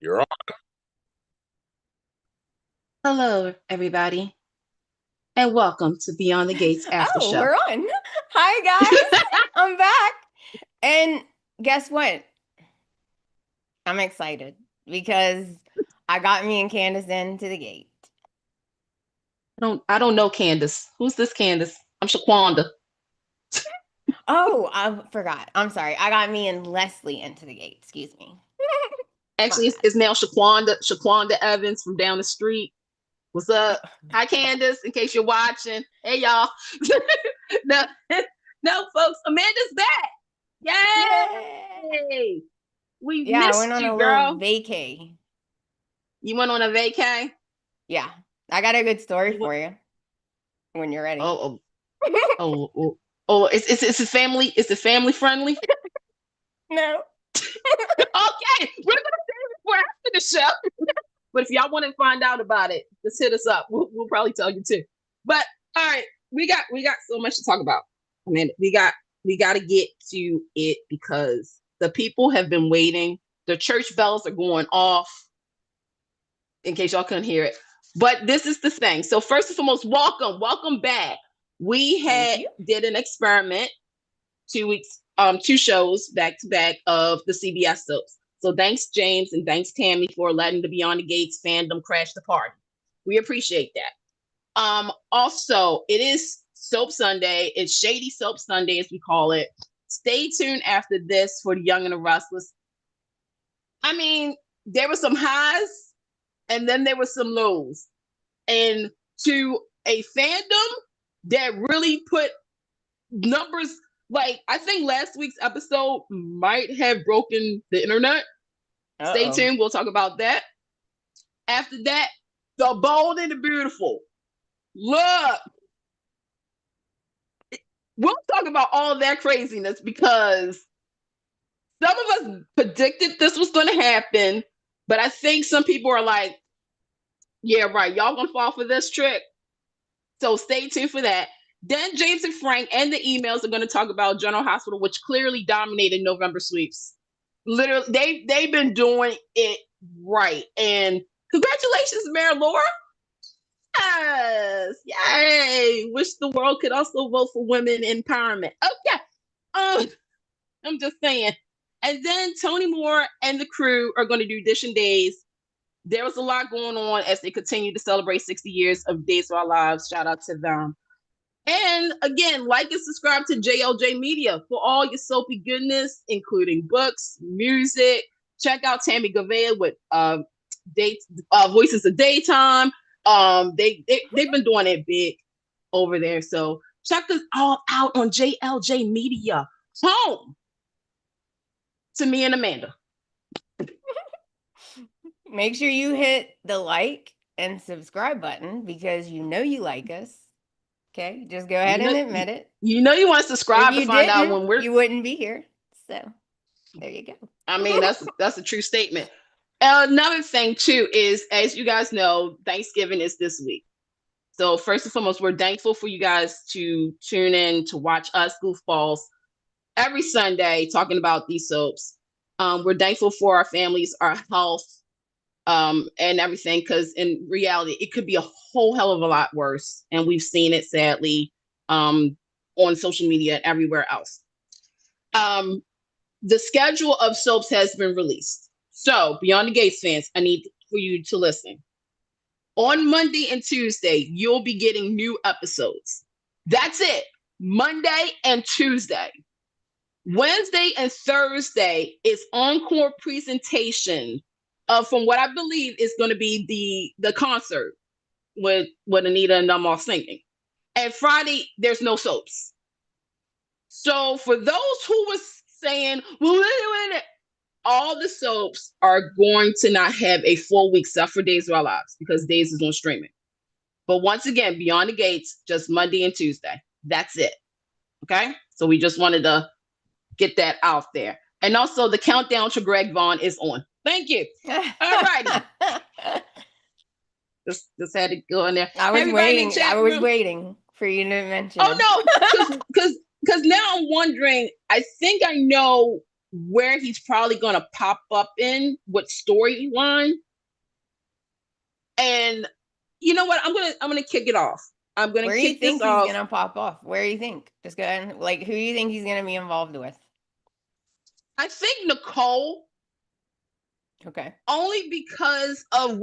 You're on. Hello, everybody, and welcome to Beyond the Gates After Oh, Show. we're on. Hi, guys. I'm back. And guess what? I'm excited because I got me and Candice into the gate. I don't know Candice. Who's this Candice? I'm Shaquanda. Oh, I forgot. I'm sorry. I got me and Leslie into the gate. Excuse me. My Actually, bad. it's now Shaquanda Evans from down the street. What's up? Hi, Candice. In case you're watching, hey y'all. no, no, folks. Amanda's back. Yeah. Yay! We Yeah, I missed went on you, a little girl. vacay. You went on a vacay. Yeah. I got a good story You went, for you when you're ready. oh, oh. It's a family. It's a family friendly. No. Okay, we're gonna save it for after the show. But if y'all want to find out about it, just hit us up. We'll probably tell you too. But all right, we got so much to talk about. I mean, we got to get to it because the people have been waiting. The church bells are going off. In case y'all couldn't hear it, but this is the thing. So first and foremost, welcome back. We Thank had you. did an experiment 2 weeks, two shows back to back of the CBS soaps. So thanks, James, and thanks, Tammy, for letting the Beyond the Gates fandom crash the party. We appreciate that. Also, it is Soap Sunday. It's Shady Soap Sunday, as we call it. Stay tuned after this for the Young and the Restless. I mean, there were some highs and then there were some lows. And to a fandom that really put numbers, like I think last week's episode might have broken the internet. Stay Uh-oh. tuned. We'll talk about that. After that, the bold and the beautiful. Look, we'll talk about all that craziness because some of us predicted this was going to happen, but I think some people are like, yeah, right, y'all gonna fall for this trick. So stay tuned for that. Then James and Frank and the emails are going to talk about General Hospital, which clearly dominated November sweeps. Literally, they've been doing it right. And congratulations, Mayor Laura. Yes, yay! Wish the world could also vote for women empowerment. Okay, I'm just saying. And then Tony Moore and the crew are going to do Dish and Days. There was a lot going on as they continue to celebrate 60 years of Days of Our Lives. Shout out to them. And again, like and subscribe to JLJ Media for all your soapy goodness, including books, music. Check out Tammy Gavea with Voices of Daytime. They've been doing it big over there. So check us all out on JLJ Media. Home to me and Amanda. Make sure you hit the like and subscribe button because you know you like us. Okay, just go ahead You and know, admit it. you know you want to If subscribe to you find out didn't, when we're. you wouldn't be here. So there you go. I mean, that's a true statement. Another thing too is, as you guys know, Thanksgiving is this week. So first and foremost, we're thankful for you guys to tune in to watch us goofballs every Sunday talking about these soaps. We're thankful for our families, our health, and everything, because in reality, it could be a whole hell of a lot worse, and we've seen it sadly on social media and everywhere else. Um, the schedule of soaps has been released. So, Beyond the Gates fans, I need for you to listen. On Monday and Tuesday, you'll be getting new episodes. That's it. Monday and Tuesday. Wednesday and Thursday is encore presentation of, from what I believe is going to be the concert with Anita and them all singing. And Friday, there's no soaps. So for those who was saying, well, wait a minute, all the soaps are going to not have a full week except for Days of Our Lives because Days is on streaming. But once again, Beyond the Gates, just Monday and Tuesday. That's it. Okay? So we just wanted to get that out there. And also the countdown to Greg Vaughn is on. Thank you. All righty. Just had to go in there. I was waiting. I was room. waiting for you to mention. Oh no, because now I'm wondering. I think I know where he's probably gonna pop up in what storyline. And you know what? I'm gonna kick it off. I'm gonna Where do you kick this think he's off. gonna pop off? Where do you think? Just go ahead. Like, who do you think he's gonna be involved with? I think Nicole, Okay. only because of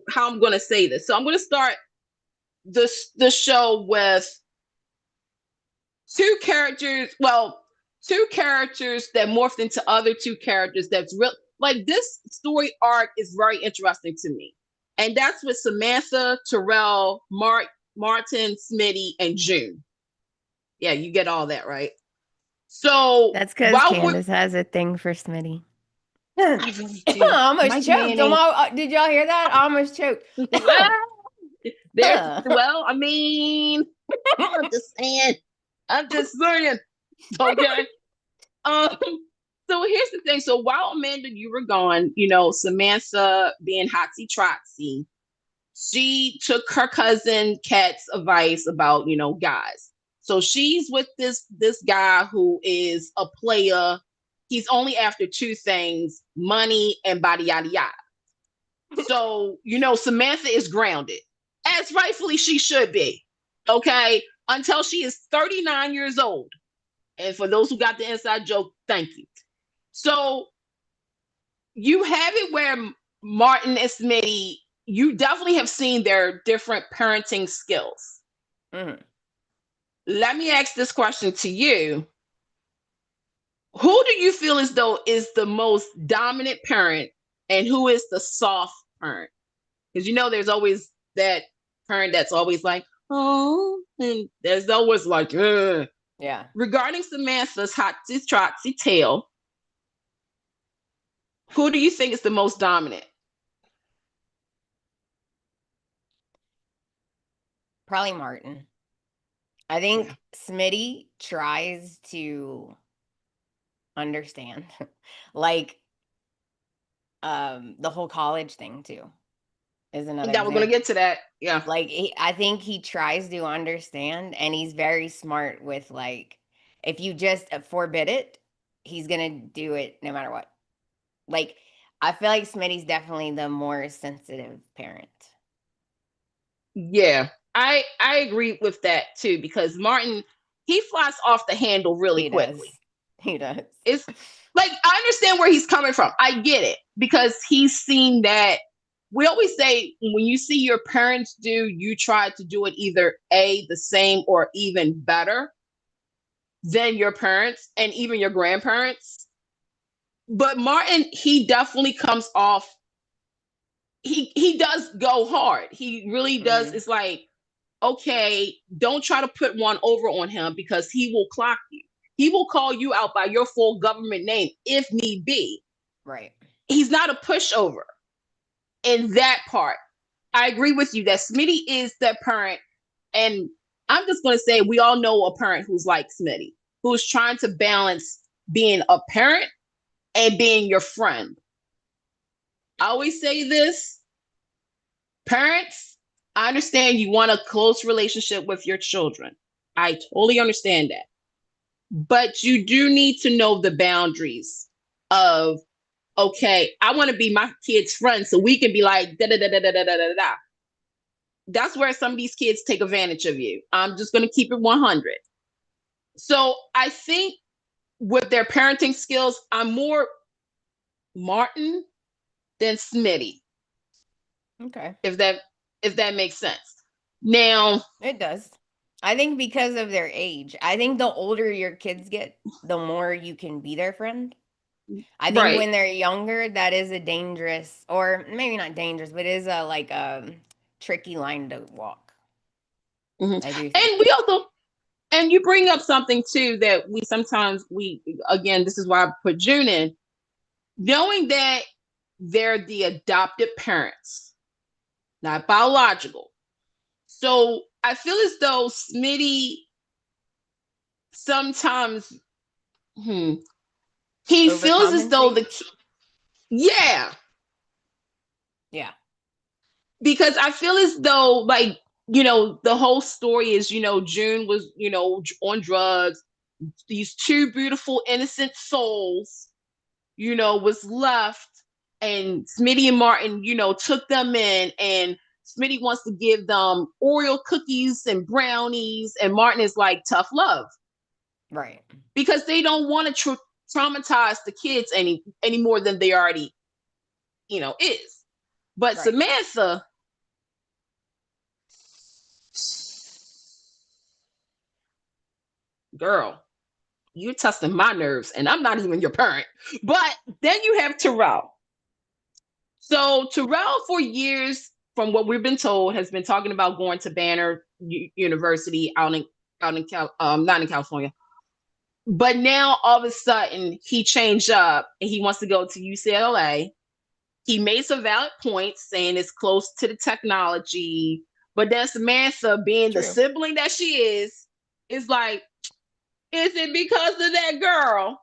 how I'm gonna say this. So I'm gonna start the show with two characters. Well, two characters that morphed into other two characters. That's real. Like, this story arc is very interesting to me, and that's with Samantha, Terrell, Martin, Smitty, and June. Yeah, you get all that right. So That's because while we're Candice has a thing for Smitty. I really I do. almost Mike choked. Manning. Did y'all hear that? I almost choked. Well, I mean, I'm just saying. I'm just saying. Okay. Um, so here's the thing. So while Amanda, you were gone, Samantha being hotsy trotsy, she took her cousin Kat's advice about, guys. So she's with this guy who is a player. He's only after two things: money and body yada yada. So, Samantha is grounded, as rightfully she should be. Okay. Until she is 39 years old. And for those who got the inside joke, thank you. So you have it where Martin and Smitty, you definitely have seen their different parenting skills. Mm-hmm. Let me ask this question to you. Who do you feel as though is the most dominant parent, and who is the soft parent? Because there's always that parent that's always like, oh, and there's always like, ugh. Yeah. Regarding Samantha's hotsy trotsy tale, who do you think is the most dominant? Probably Martin. I think Smitty tries to understand, like, the whole college thing too is another Yeah, we're gonna example. get to that. Yeah. Like, I think he tries to understand, and he's very smart with, like, if you just forbid it, he's gonna do it no matter what. Like, I feel like Smitty's definitely the more sensitive parent. Yeah. I agree with that too, because Martin, he flies off the handle really He does. quickly. He does. It's like, I understand where he's coming from. I get it, because he's seen that. We always say, when you see your parents do, you try to do it either the same or even better than your parents and even your grandparents. But Martin, he definitely comes off. He does go hard. He really does. Mhm. It's like, okay, don't try to put one over on him, because he will clock you. He will call you out by your full government name if need be. Right. He's not a pushover in that part. I agree with you that Smitty is that parent. And I'm just going to say, we all know a parent who's like Smitty, who's trying to balance being a parent and being your friend. I always say this: parents, I understand you want a close relationship with your children. I totally understand that. But you do need to know the boundaries of, okay, I want to be my kid's friend so we can be like, da da da da da da da da da. That's where some of these kids take advantage of you. I'm just going to keep it 100. So I think with their parenting skills, I'm more Martin than Smitty. Okay. If that makes sense. Now, It does. I think because of their age. I think the older your kids get, the more you can be their friend. I think right. when they're younger, that is a dangerous, or maybe not dangerous, but is a tricky line to walk. Mm-hmm. I do think. And we also, and you bring up something too that again, this is why I put June in, knowing that they're the adopted parents, not biological. So I feel as though Smitty sometimes, he feels as though yeah. Yeah. Because I feel as though, like, the whole story is, June was, on drugs. these two beautiful, innocent souls, was left, and Smitty and Martin, took them in, and Smitty wants to give them Oreo cookies and brownies, and Martin is like, tough love. Right. Because they don't want to traumatize the kids any more than they already, is. But right. Samantha, girl, you're testing my nerves, and I'm not even your parent. But then you have Terrell. So Terrell, for years, from what we've been told, has been talking about going to Banner University out in not in California. But now all of a sudden he changed up and he wants to go to UCLA. He made some valid points saying it's close to the technology. But then Samantha, being the sibling that she is like, is it because of that girl?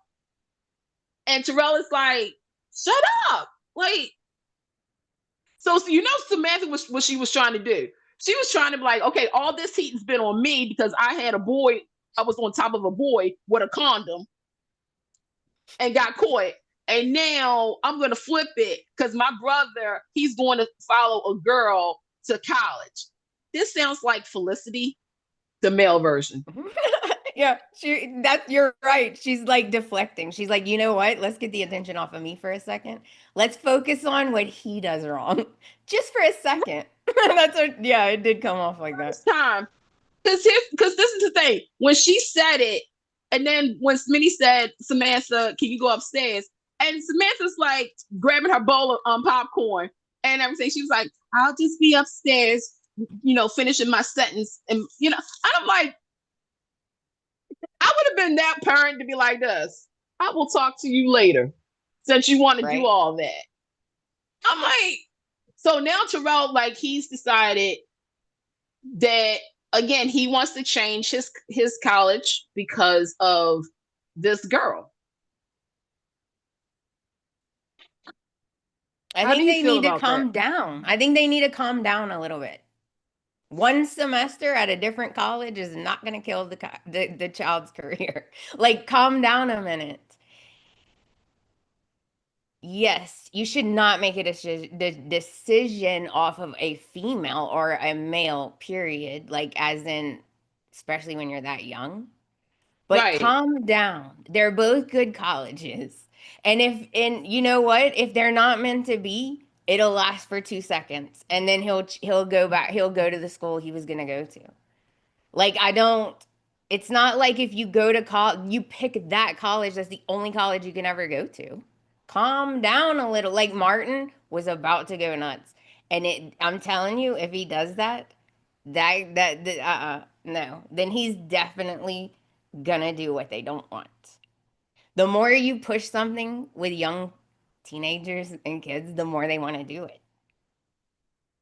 And Terrell is like, shut up. Like, so Samantha was what she was trying to do. She was trying to be like, okay, all this heat has been on me because I had a boy. I was on top of a boy with a condom and got caught. And now I'm going to flip it because my brother, he's going to follow a girl to college. This sounds like Felicity, the male version. Yeah, you're right. She's like deflecting. She's like, you know what? Let's get the attention off of me for a second. Let's focus on what he does wrong, just for a second. It did come off like that. Time, because this is the thing. When she said it, and then when Smitty said, Samantha, can you go upstairs? And Samantha's like grabbing her bowl of popcorn and everything. She was like, I'll just be upstairs, finishing my sentence. And, I'm like, I would have been that parent to be like this. I will talk to you later since you want to do all that. I'm like, so now Terrell, like, he's decided that, again, he wants to change his college because of this girl. I think they need to calm down. I think they need to calm down a little bit. One semester at a different college is not going to kill the child's career. Like, calm down a minute. Yes, you should not make a decision off of a female or a male, period. Like, as in, especially when you're that young. But calm down. They're both good colleges. And you know what? If they're not meant to be, it'll last for 2 seconds. And then he'll go back. He'll go to the school he was going to go to. Like, it's not like if you go to college, you pick that college, that's the only college you can ever go to. Calm down a little. Like, Martin was about to go nuts. And I'm telling you, if he does that, no, then he's definitely gonna do what they don't want. The more you push something with young teenagers and kids, the more they want to do it.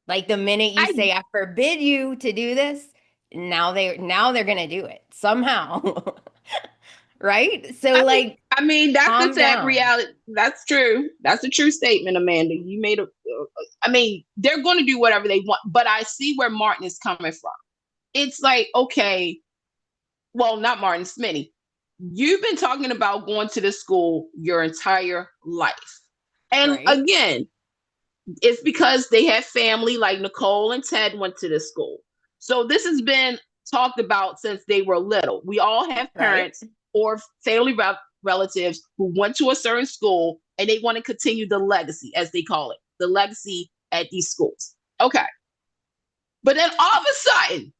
Like, the minute you say, I forbid you to do this, now they're gonna do it somehow. Right? So that's the sad reality. That's true. That's a true statement, Amanda. You made they're going to do whatever they want, but I see where Martin is coming from. It's like, okay, well, not Martin, Smitty. You've been talking about going to this school your entire life. And again, it's because they have family, like Nicole and Ted went to this school. So this has been talked about since they were little. We all have parents or family relatives who went to a certain school and they want to continue the legacy, as they call it, the legacy at these schools. Okay. But then all of a sudden,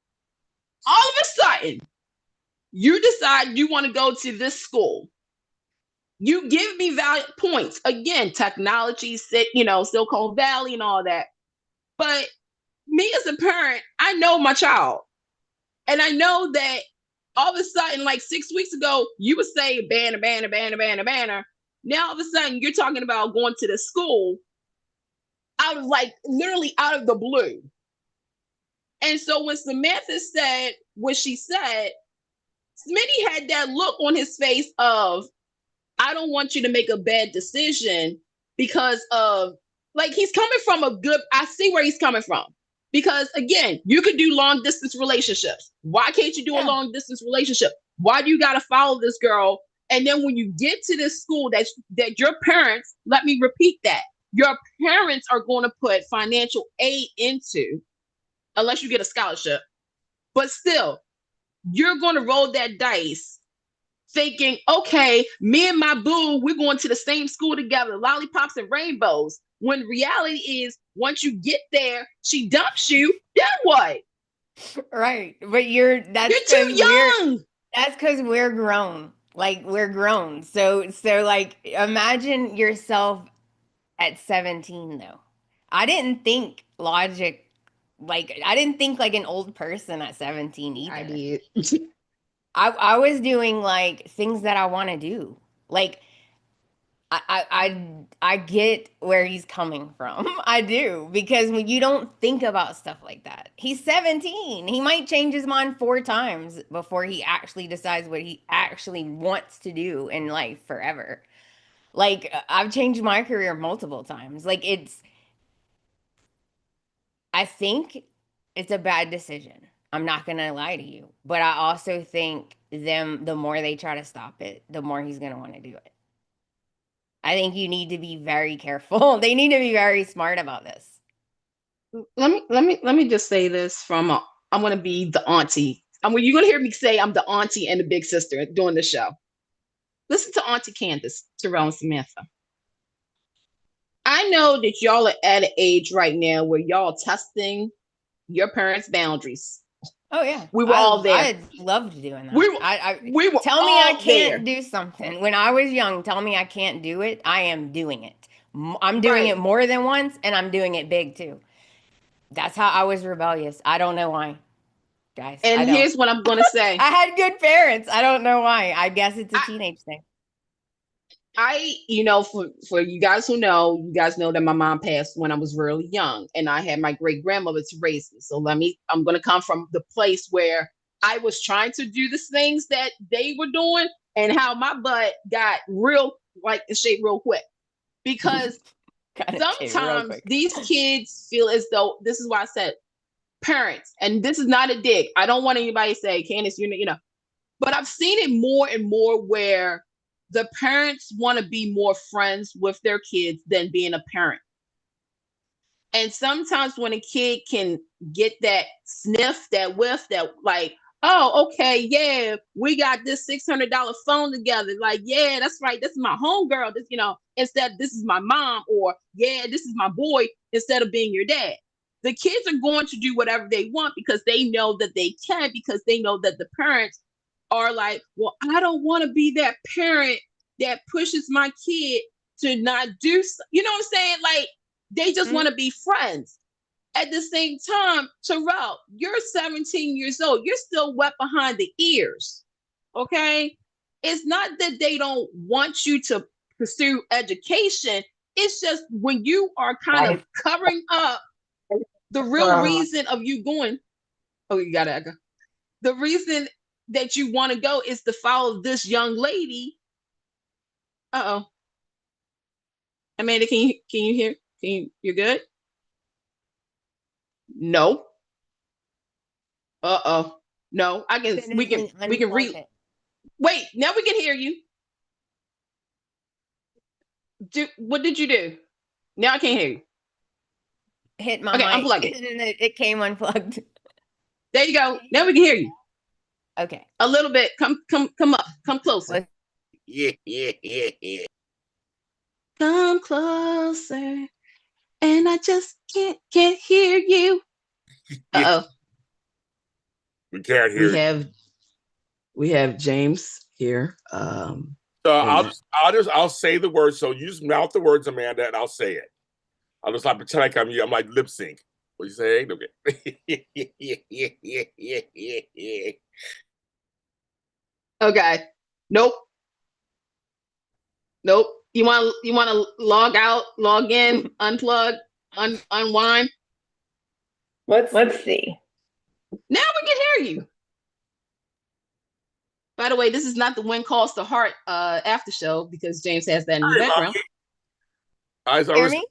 you decide you want to go to this school. You give me valid points. Again, technology, Silicon Valley and all that. But me as a parent, I know my child. And I know that all of a sudden, like 6 weeks ago, you would say banner. Now all of a sudden, you're talking about going to the school out of literally out of the blue. And so when Samantha said what she said, Smitty had that look on his face of, I don't want you to make a bad decision because of, he's coming from I see where he's coming from. Because again, you could do long distance relationships. Why can't you do a long distance relationship? Why do you got to follow this girl? And then when you get to this school that your parents, let me repeat that, your parents are going to put financial aid into, unless you get a scholarship. But still, you're going to roll that dice thinking, okay, me and my boo, we're going to the same school together, lollipops and rainbows. When reality is, once you get there, she dumps you, then what? Right. But You're too young. that's because we're grown. Like we're grown. So like imagine yourself at 17 though. I didn't think logic like I didn't think like an old person at 17 I either. did. I was doing like things that I want to do. Like I get where he's coming from. I do because when you don't think about stuff like that. He's 17. He might change his mind 4 times before he actually decides what he actually wants to do in life forever. Like I've changed my career multiple times. I think it's a bad decision. I'm not going to lie to you, but I also think the more they try to stop it, the more he's going to want to do it. I think you need to be very careful. They need to be very smart about this. Let me just say this I'm gonna be the auntie. You're gonna hear me say I'm the auntie and the big sister doing the show. Listen to Auntie Candice, Terrell, and Samantha. I know that y'all are at an age right now where y'all testing your parents' boundaries. Oh yeah, We were all there. I loved doing that. We were, I we were tell me I all can't there. do something when I was young. Tell me I can't do it. I am doing it. I'm doing it Right. more than once, and I'm doing it big too. That's how I was rebellious. I don't know why, guys. I And don't. here's what I'm gonna say. I had good parents. I don't know why. I guess it's a I, teenage thing. for you guys who know, you guys know that my mom passed when I was really young, and I had my great grandmother to raise me. So I'm gonna come from the place where I was trying to do the things that they were doing, and how my butt got real like in shape real quick. Because Got it, Kate, real sometimes quick. these kids feel as though, this is why I said parents, and this is not a dig. I don't want anybody to say, Candice, but I've seen it more and more where the parents want to be more friends with their kids than being a parent. And sometimes when a kid can get that sniff, that whiff, that like, oh, okay, yeah, we got this $600 phone together. Like, yeah, that's right. This is my homegirl. Instead, this is my mom, or yeah, this is my boy, instead of being your dad. The kids are going to do whatever they want because they know that they can, because they know that the parents are like, well, I don't want to be that parent that pushes my kid to not do so. You know what I'm saying? Like, they just want to be friends. At the same time, Terrell, you're 17 years old. You're still wet behind the ears. Okay? It's not that they don't want you to pursue education. It's just when you are kind of covering up the real reason of you going. Oh, you got it, Echo. The reason that you want to go is to follow this young lady. Uh oh. Amanda, can you hear? You're good? No. Uh-oh. No, I can we can Unplug read. it. Wait, now we can hear you. What did you do? Now I can't hear you. Hit my Okay, mic unplug it. and it came unplugged. There you go. Now we can hear you. Okay. A little bit. Come up. Come closer. Yeah. Come closer. And I just can't hear you. Uh-oh. We can't hear We have James here. So I'll say the words. So you just mouth the words, Amanda, and I'll say it. I'll just like pretend like I'm like lip sync. What you saying? Okay. Okay. Nope. You want to log out, log in, unplug, unwind? Let's see. Now we can hear you. By the way, this is not the When Calls to Heart after show, because James has that in the background. Hear me?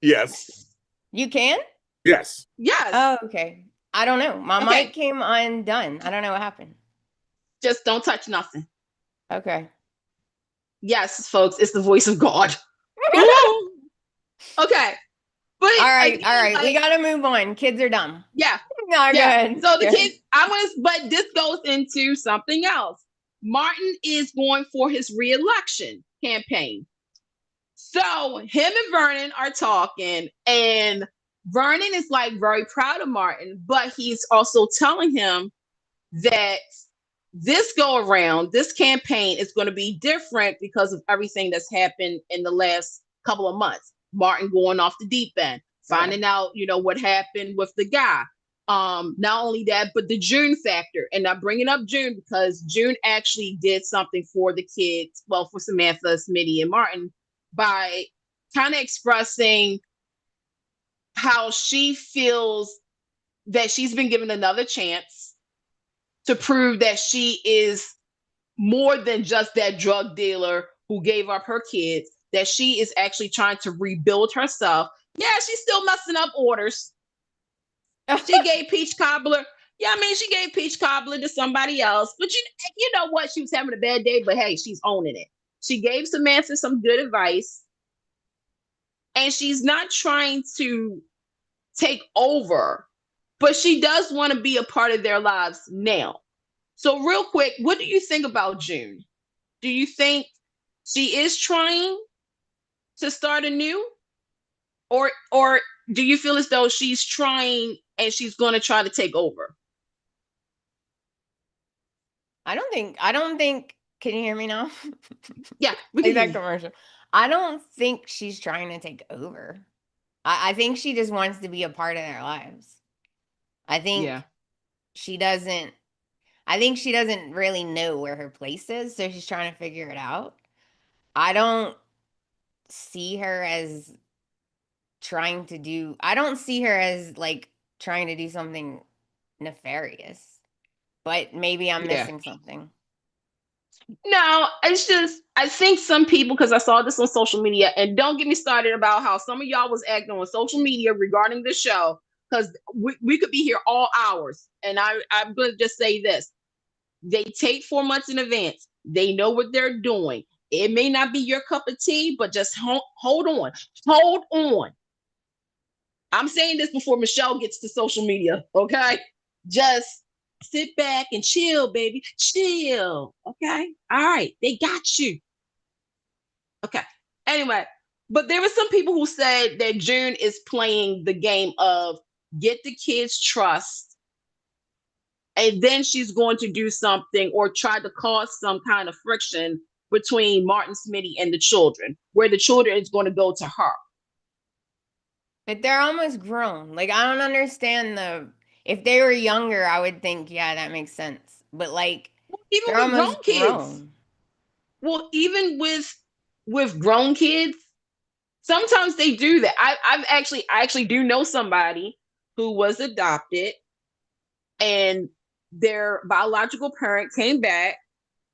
Yes. You can? Yes. Yes. Oh, okay. I don't know. My Okay. mic came undone. I don't know what happened. Just don't touch nothing. Okay. Yes, folks, it's the voice of God. Okay. But All right. again, All right. like, We got to move on. Kids are dumb. yeah. No, Yeah. good. So the good. kids, but this goes into something else. Martin is going for his re-election campaign. So him and Vernon are talking, and Vernon is like very proud of Martin, but he's also telling him that this go around, this campaign is going to be different because of everything that's happened in the last couple of months. Martin going off the deep end, finding out, what happened with the guy. Not only that, but the June factor. And I'm bringing up June because June actually did something for the kids, well, for Samantha, Smitty, and Martin, by kind of expressing how she feels that she's been given another chance to prove that she is more than just that drug dealer who gave up her kids, that she is actually trying to rebuild herself. Yeah, she's still messing up orders. She gave peach cobbler. Yeah, I mean, she gave peach cobbler to somebody else. But you know what? She was having a bad day, but hey, she's owning it. She gave Samantha some good advice. And she's not trying to take over, but she does want to be a part of their lives now. So real quick, what do you think about June? Do you think she is trying to start anew? Or do you feel as though she's trying and she's going to try to take over? I don't think, can you hear me now? Yeah, we can like hear that you. commercial. I don't think she's trying to take over. I think she just wants to be a part of their lives. I think she doesn't really know where her place is, so she's trying to figure it out. I don't see her as like trying to do something nefarious. But maybe I'm missing something. No, it's just, I think some people, because I saw this on social media, and don't get me started about how some of y'all was acting on social media regarding the show, because we could be here all hours. And I'm going to just say this. They take 4 months in advance. They know what they're doing. It may not be your cup of tea, but just hold on. Hold on. I'm saying this before Michelle gets to social media, okay? Just sit back and chill, baby. Chill, okay? All right, they got you. Okay. Anyway, but there were some people who said that June is playing the game of get the kids' trust, and then she's going to do something or try to cause some kind of friction between Martin Smitty and the children, where the children is going to go to her. But they're almost grown. Like, I don't understand if they were younger, I would think, yeah, that makes sense. But like, even they're with grown almost kids. grown. Well, even with grown kids, sometimes they do that. I actually do know somebody who was adopted, and their biological parent came back,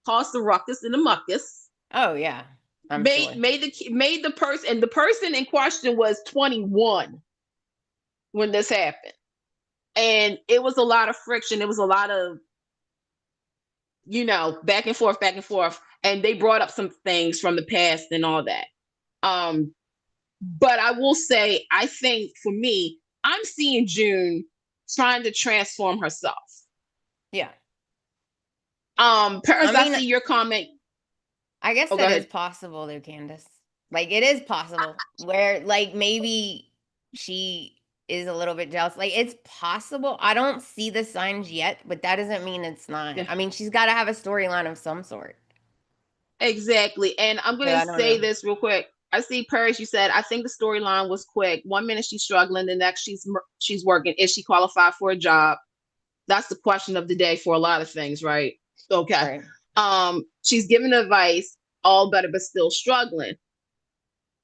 caused the ruckus and the muckus. Oh yeah, Made the person, and the person in question was 21 when this happened, and it was a lot of friction. It was a lot of back and forth, and they brought up some things from the past and all that. But I will say, I think for me, I'm seeing June trying to transform herself. Yeah. Paris, I see your comment. I guess that is possible though, Candice. Like, it is possible where like maybe she is a little bit jealous. Like, it's possible. I don't see the signs yet, but that doesn't mean it's not. I mean, she's got to have a storyline of some sort. Exactly. And I'm going to say this real quick. I see Paris, you said, I think the storyline was quick. 1 minute she's struggling, the next she's working. Is she qualified for a job? That's the question of the day for a lot of things, right? Okay. Right. She's giving advice, all better, but still struggling.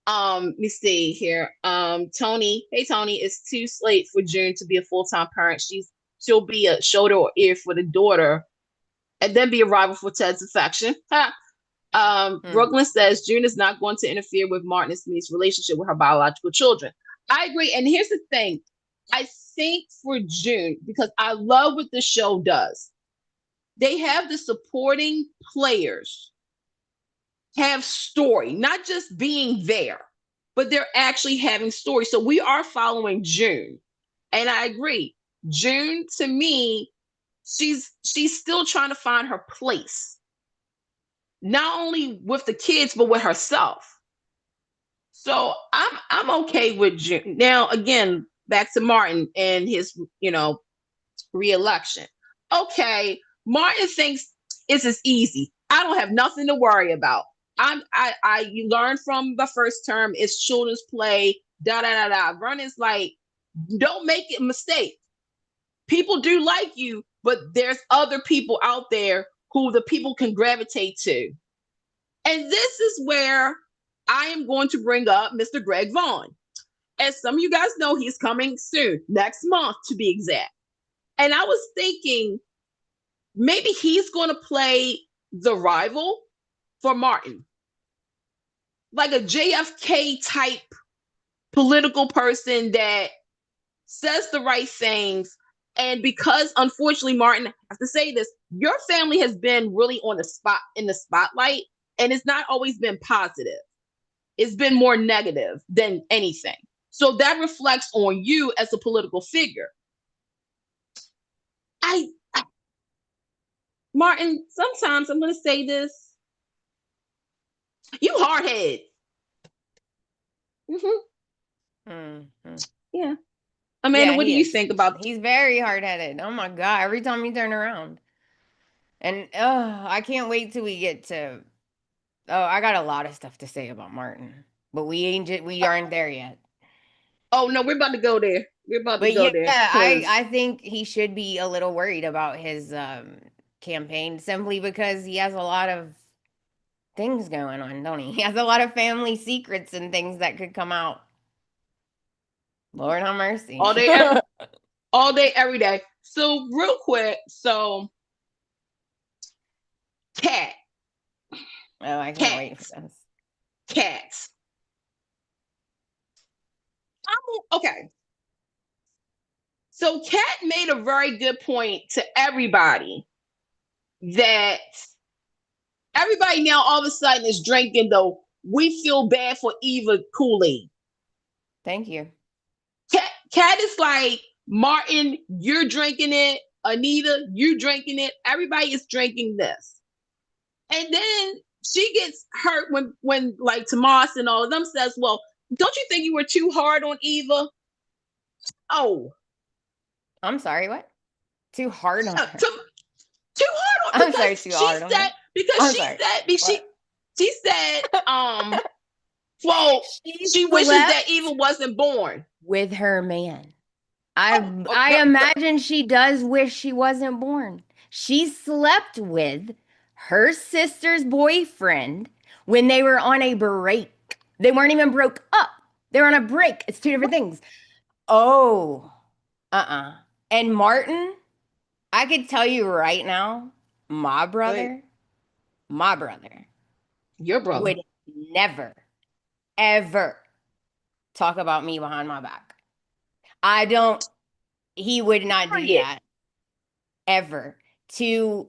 Let me see here. Tony, hey Tony, it's too late for June to be a full-time parent. She'll be a shoulder or ear for the daughter, and then be a rival for Ted's affection. Brooklyn says June is not going to interfere with Martin and Smitty's relationship with her biological children. I agree. And here's the thing. I think for June, because I love what the show does, they have the supporting players have story, not just being there, but they're actually having story. So we are following June. And I agree. June, to me, she's still trying to find her place. Not only with the kids, but with herself. So I'm okay with June. Now, again, back to Martin and his, re-election. Okay, Martin thinks it's as easy. I don't have nothing to worry about. You learned from the first term, it's children's play, da da da da. Vernon's like, don't make a mistake. People do like you, but there's other people out there who the people can gravitate to. And this is where I am going to bring up Mr. Greg Vaughn. As some of you guys know, he's coming soon, next month to be exact. And I was thinking maybe he's going to play the rival for Martin, like a JFK type political person that says the right things. And because unfortunately, Martin, I have to say this, your family has been really on the spotlight, and it's not always been positive. It's been more negative than anything. So that reflects on you as a political figure. Martin, sometimes I'm going to say this. You hardhead. Yeah. Amanda, what do you think about? He's very hard-headed. Oh my God. Every time you turn around. And I can't wait till we get to. Oh, I got a lot of stuff to say about Martin, but we aren't there yet. Oh no, we're about to go there. Yeah, I think he should be a little worried about his campaign simply because he has a lot of things going on, don't he? He has a lot of family secrets and things that could come out. Lord have mercy. All day, every day. So real quick, Cat. Oh, I can't wait for this. Cats. Okay. So Kat made a very good point to everybody that everybody now all of a sudden is drinking the "we feel bad for Eva" Kool-Aid. Thank you. Kat is like, Martin, you're drinking it. Anita, you're drinking it. Everybody is drinking this. And then she gets hurt when like Tomas and all of them says, well, don't you think you were too hard on Eva? Oh. I'm sorry, what? Too hard on her? Too hard on her. I'm sorry, too hard on her? Because she said, well, she wishes that Eva wasn't born. With her man. I imagine she does wish she wasn't born. She slept with her sister's boyfriend when they were on a break. They weren't even broke up. They were on a break. It's two different things. Oh, And Martin, I could tell you right now, my brother, your brother would never, ever talk about me behind my back. He would not do that ever to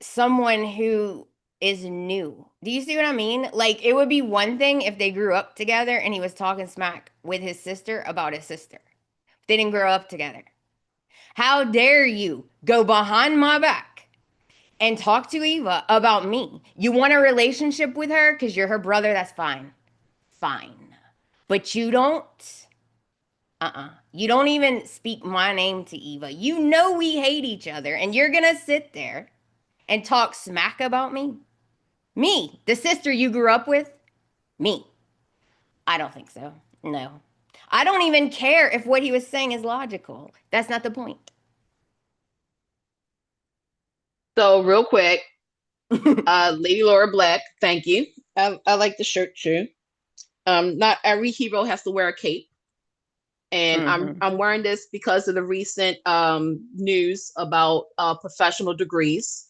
someone who is new. Do you see what I mean? Like, it would be one thing if they grew up together and he was talking smack with his sister about his sister. They didn't grow up together. How dare you go behind my back and talk to Eva about me? You want a relationship with her because you're her brother? That's fine. Fine. But you don't. You don't even speak my name to Eva. You know we hate each other, and you're going to sit there and talk smack about me? Me, the sister you grew up with? Me. I don't think so. No. I don't even care if what he was saying is logical. That's not the point. So real quick, Lady Laura Black, thank you. I like the shirt too. Not every hero has to wear a cape. And I'm wearing this because of the recent news about professional degrees.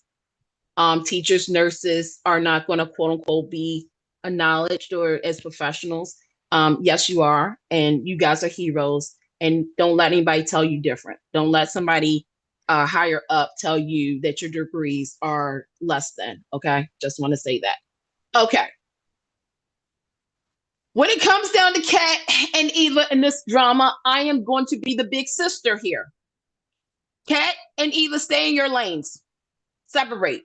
Teachers, nurses are not going to quote unquote be acknowledged or as professionals. Yes, you are, and you guys are heroes. And don't let anybody tell you different. Don't let somebody higher up tell you that your degrees are less than. Okay. Just want to say that. Okay. When it comes down to Kat and Eva in this drama, I am going to be the big sister here. Kat and Eva, stay in your lanes. Separate.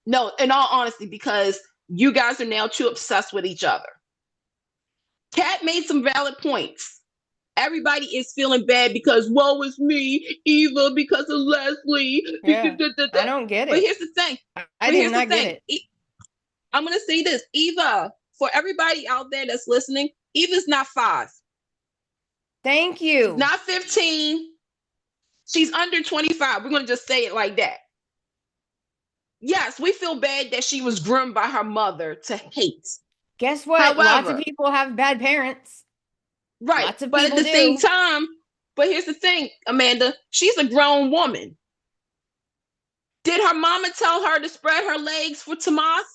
No, in all honesty, because you guys are now too obsessed with each other. Kat made some valid points. Everybody is feeling bad because woe is me, Eva, because of Leslie. Yeah, I don't get it. But here's the thing. I do not get it. I'm going to say this. Eva, for everybody out there that's listening, Eva's not 5. Thank you. She's not 15. She's under 25. We're going to just say it like that. Yes, we feel bad that she was groomed by her mother to hate. Guess what? However, lots of people have bad parents. Right. Lots of but people at the same time, but here's the thing, Amanda, she's a grown woman. Did her mama tell her to spread her legs for Tomas?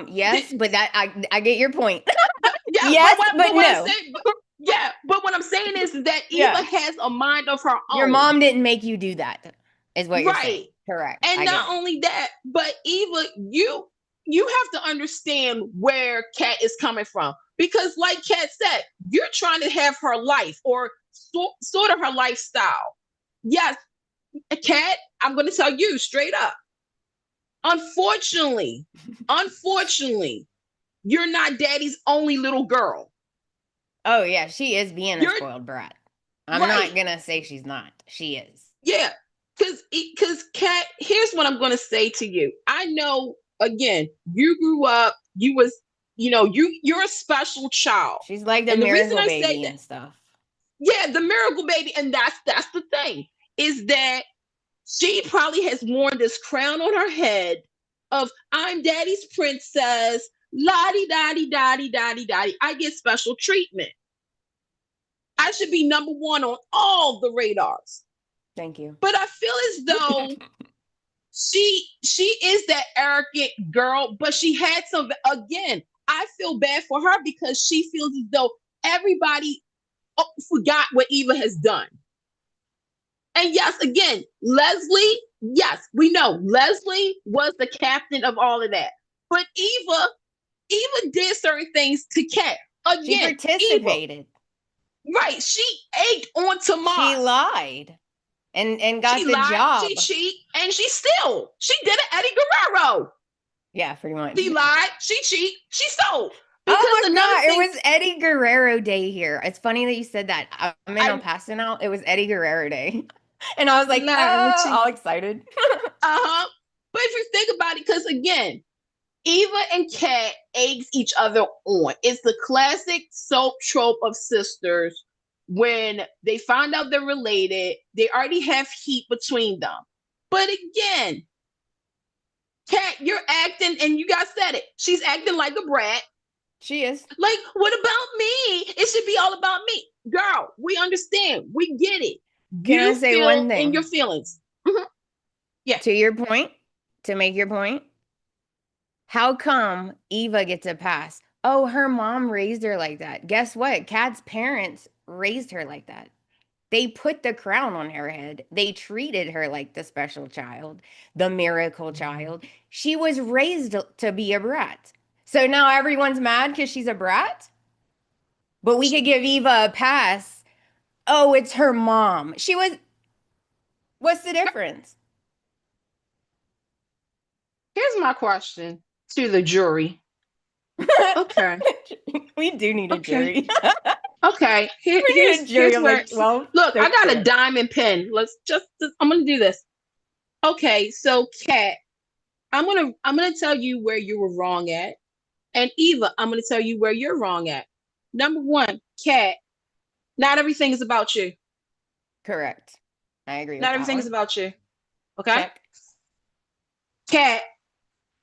Yes, but that I get your point. Yeah, yes, but no. Yeah, but what I'm saying is that Eva has a mind of her own. Your mom didn't make you do that, is what you're saying. Correct. And not only that, but Eva, you have to understand where Kat is coming from. Because like Kat said, you're trying to have her life or sort of her lifestyle. Yes, Kat, I'm going to tell you straight up. Unfortunately, you're not daddy's only little girl. Oh, yeah, she is being a spoiled brat. I'm not going to say she's not. She is. Yeah, because Kat, here's what I'm going to say to you. I know, again, you grew up, you was, you're a special child. She's like the miracle baby and stuff. Yeah, the miracle baby. And that's the thing, is that she probably has worn this crown on her head of I'm daddy's princess, la-di-da-di-da-di-da-di-da-di. I get special treatment. I should be number one on all the radars. Thank you. But I feel as though she is that arrogant girl, but she had some, again, I feel bad for her because she feels as though everybody forgot what Eva has done. And yes, again, Leslie, yes, we know Leslie was the captain of all of that. But Eva did certain things to Kat. Again, she participated. Eva, right. She egged on Tomas. She lied and got the job. She cheated, and she did it Eddie Guerrero. Yeah, pretty much. She lied, she cheated, she stole. Oh my God, it was Eddie Guerrero Day here. It's funny that you said that. I'm in El Paso now. It was Eddie Guerrero Day. And I was like, all excited. But if you think about it, because again, Eva and Kat eggs each other on. It's the classic soap trope of sisters. When they find out they're related, they already have heat between them. But again, Kat, you're acting, and you guys said it, she's acting like a brat. She is. Like, what about me? It should be all about me. Girl, we understand. We get it. Can I say one thing? In your feelings. Mm-hmm. Yeah. To your point, to make your point, how come Eva gets a pass? Oh, her mom raised her like that. Guess what? Kat's parents raised her like that. They put the crown on her head. They treated her like the special child, the miracle child. She was raised to be a brat. So now everyone's mad because she's a brat? But we could give Eva a pass. Oh, it's her mom. She was... What's the difference? Here's my question to the jury. Okay. We do need a jury. Okay. Here's a jury of like 12. Look, I got a diamond pen. I'm gonna do this. Okay, so Kat, I'm gonna tell you where you were wrong at. And Eva, I'm gonna tell you where you're wrong at. Number one, Kat, not everything is about you. Correct. I agree. Not everything is about you. Okay. Check. Kat,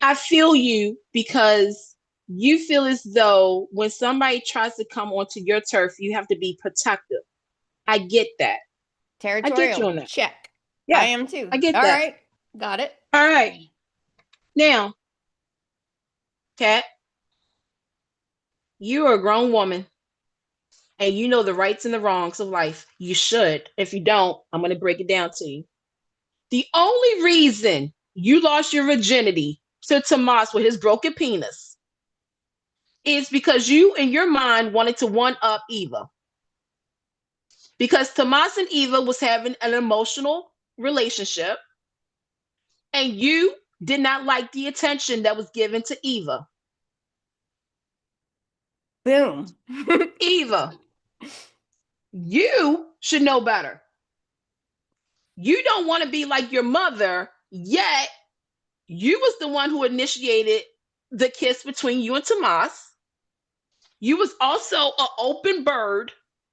I feel you because you feel as though when somebody tries to come onto your turf, you have to be protective. I get that. Territorial. I get you on that. Check. Yeah, I am too. I get All that. right. Got it. All right. Now, Kat, you are a grown woman. and you know the rights and the wrongs of life, you should. If you don't, I'm going to break it down to you. The only reason you lost your virginity to Tomas with his broken penis is because you, in your mind, wanted to one up Eva. Because Tomas and Eva was having an emotional relationship, and you did not like the attention that was given to Eva. Boom. Eva, you should know better. You don't want to be like your mother, yet you was the one who initiated the kiss between you and Tomas. You was also an open bird,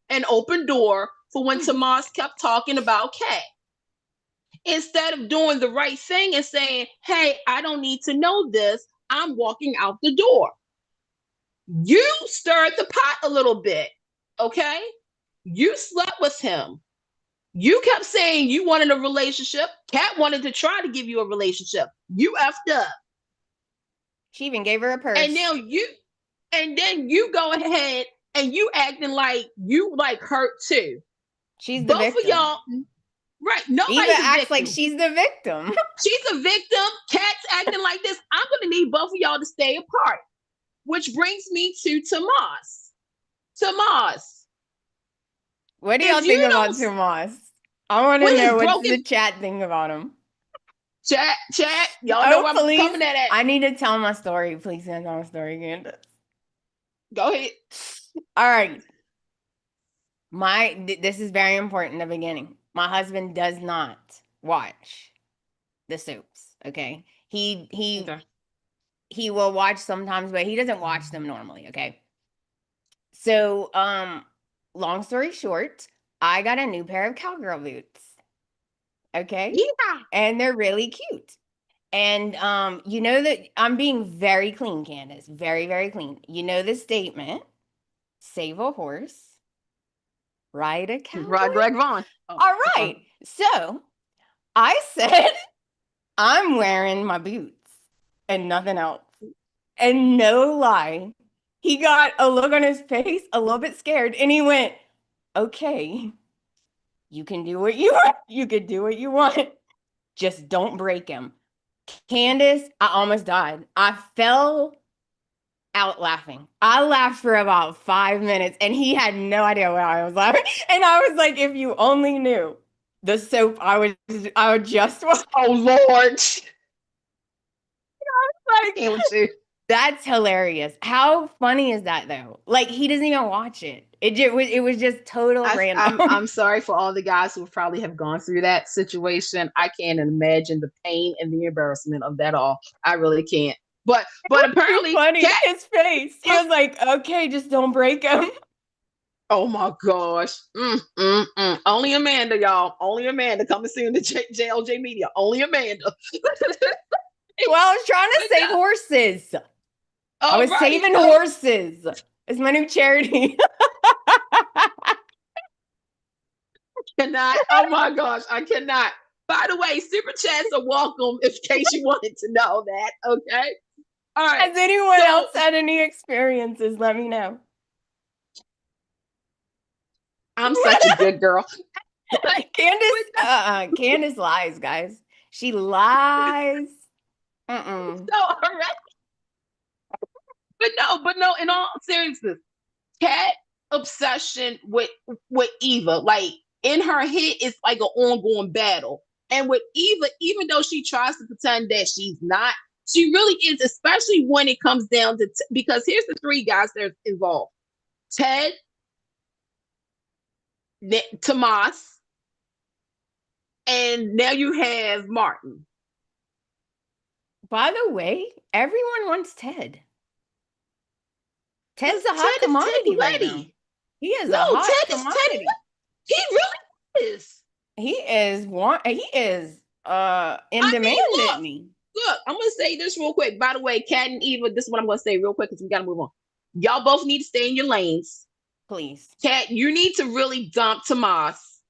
an open door for when Tomas kept talking about Kat. Instead of doing the right thing and saying, hey, I don't need to know this, I'm walking out the door. You stirred the pot a little bit, okay? You slept with him. You kept saying you wanted a relationship. Kat wanted to try to give you a relationship. You effed up. She even gave her a purse. And then you go ahead and you acting like you like hurt too. She's the victim. Both of y'all, right? Nobody's Eva acts like she's the victim. She's a victim. Kat's acting like this. I'm gonna need both of y'all to stay apart. Which brings me to Tomas. Tomas. What do y'all think about Tomas? I want to know what the chat think about him. Chat, y'all know where I'm coming at. I need to tell my story. Please tell my story, Candice. Go ahead. All right. This is very important in the beginning. My husband does not watch the soaps. Okay. He will watch sometimes, but he doesn't watch them normally. Okay. So, long story short, I got a new pair of cowgirl boots. Okay. Yeah. And they're really cute. And you know that I'm being very clean, Candice. Very, very clean. You know the statement, save a horse, ride a cowboy. Ride Greg Vaughn. Oh, all right. So I said, I'm wearing my boots and nothing else. And no lie, he got a look on his face, a little bit scared, and he went, okay, you can do what you want. You can do what you want. Just don't break him. Candice, I almost died. I fell out laughing. I laughed for about 5 minutes, and he had no idea why I was laughing. And I was like, if you only knew the soap I would just watch. Oh, Lord. I was like, that's hilarious. How funny is that, though? Like, he doesn't even watch it. It was just total random. I'm sorry for all the guys who probably have gone through that situation. I can't imagine the pain and the embarrassment of that all. I really can't. But apparently, funny. His face. He was like, "Okay, just don't break him." Oh my gosh! Only Amanda, y'all. Only Amanda coming soon to JLJ Media. Only Amanda. Well, I was trying to save horses. I was saving horses. It's my new charity. Cannot. Oh my gosh, I cannot. By the way, super chats are welcome in case you wanted to know that. Okay. All right. Has anyone else had any experiences? Let me know. I'm such a good girl. Candice lies, guys. She lies. So, all right. But no, in all seriousness, Kat obsession with Eva, like in her head, it's like an ongoing battle. And with Eva, even though she tries to pretend that she's not, she really is, especially when it comes down to, because here's the three guys that are involved. Ted, Tomas, and now you have Martin. By the way, everyone wants Ted. Ted's a hot commodity right now. He is a hot commodity. He really is. He is in demand at me. Look, I'm gonna say this real quick. By the way, Kat and Eva, this is what I'm gonna say real quick because we gotta move on. Y'all both need to stay in your lanes. Please. Kat, you need to really dump Tomas.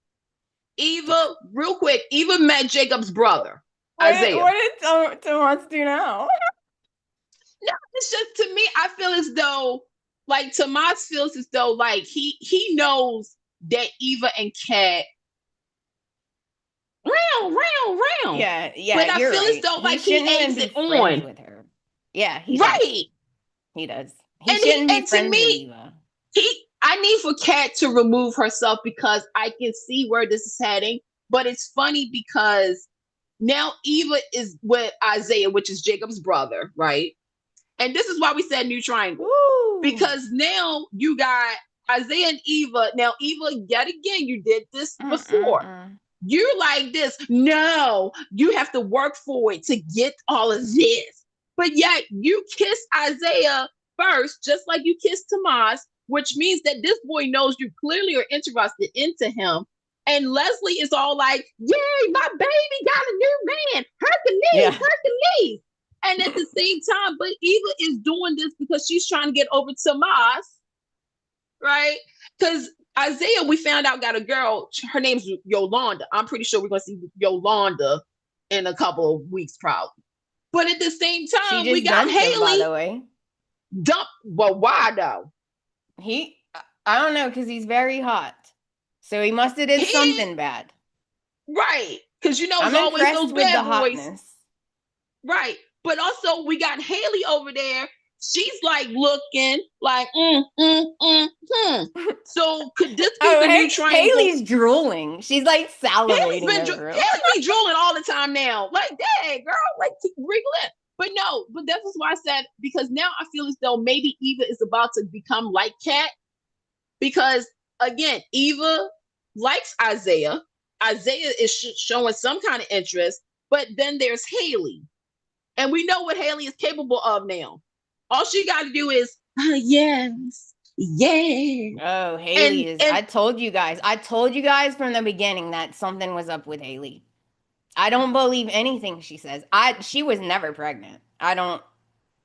Eva, real quick, Eva met Jacob's brother, Isaiah. What did Tomas do now? No, it's just, to me, I feel as though like Tomas feels as though like he knows that Eva and Kat round. Yeah, But I you're feel as right. though He like he shouldn't even eggs be it friends on. with her. Yeah, he does. Right. He does. He And shouldn't be to friends with me, Eva. I need for Kat to remove herself because I can see where this is heading. But it's funny because now Eva is with Isaiah, which is Jacob's brother, right? And this is why we said new triangle. Woo. Because now you got Isaiah and Eva. Now, Eva, yet again, you did this before. You're like this. No, you have to work for it to get all of this. But yet you kiss Isaiah first, just like you kissed Tomas, which means that this boy knows you clearly are interested into him. And Leslie is all like, yay, my baby got a new man. Hercules. And at the same time, but Eva is doing this because she's trying to get over Tomas, right? Because Isaiah, we found out, got a girl. Her name's Yolanda. I'm pretty sure we're going to see Yolanda in a couple of weeks, probably. But at the same time, we got Haley. Him, by the way. Well, why though? I don't know, because he's very hot. So he must have did something bad. Right. Because you know, I'm it's always those with bad the boys. Hotness. Right. But also, we got Haley over there. She's like looking like, So could this be the new triangle? Haley's drooling. She's like salivating over him. Haley be drooling all the time now. Like, dang, girl, like wriggle it. But no, but that's why I said, because now I feel as though maybe Eva is about to become like Kat. Because again, Eva likes Isaiah. Isaiah is showing some kind of interest, but then there's Haley. And we know what Haley is capable of now. All she got to do is, yes. Oh, Haley is. I told you guys from the beginning that something was up with Haley. I don't believe anything she says. She was never pregnant. I don't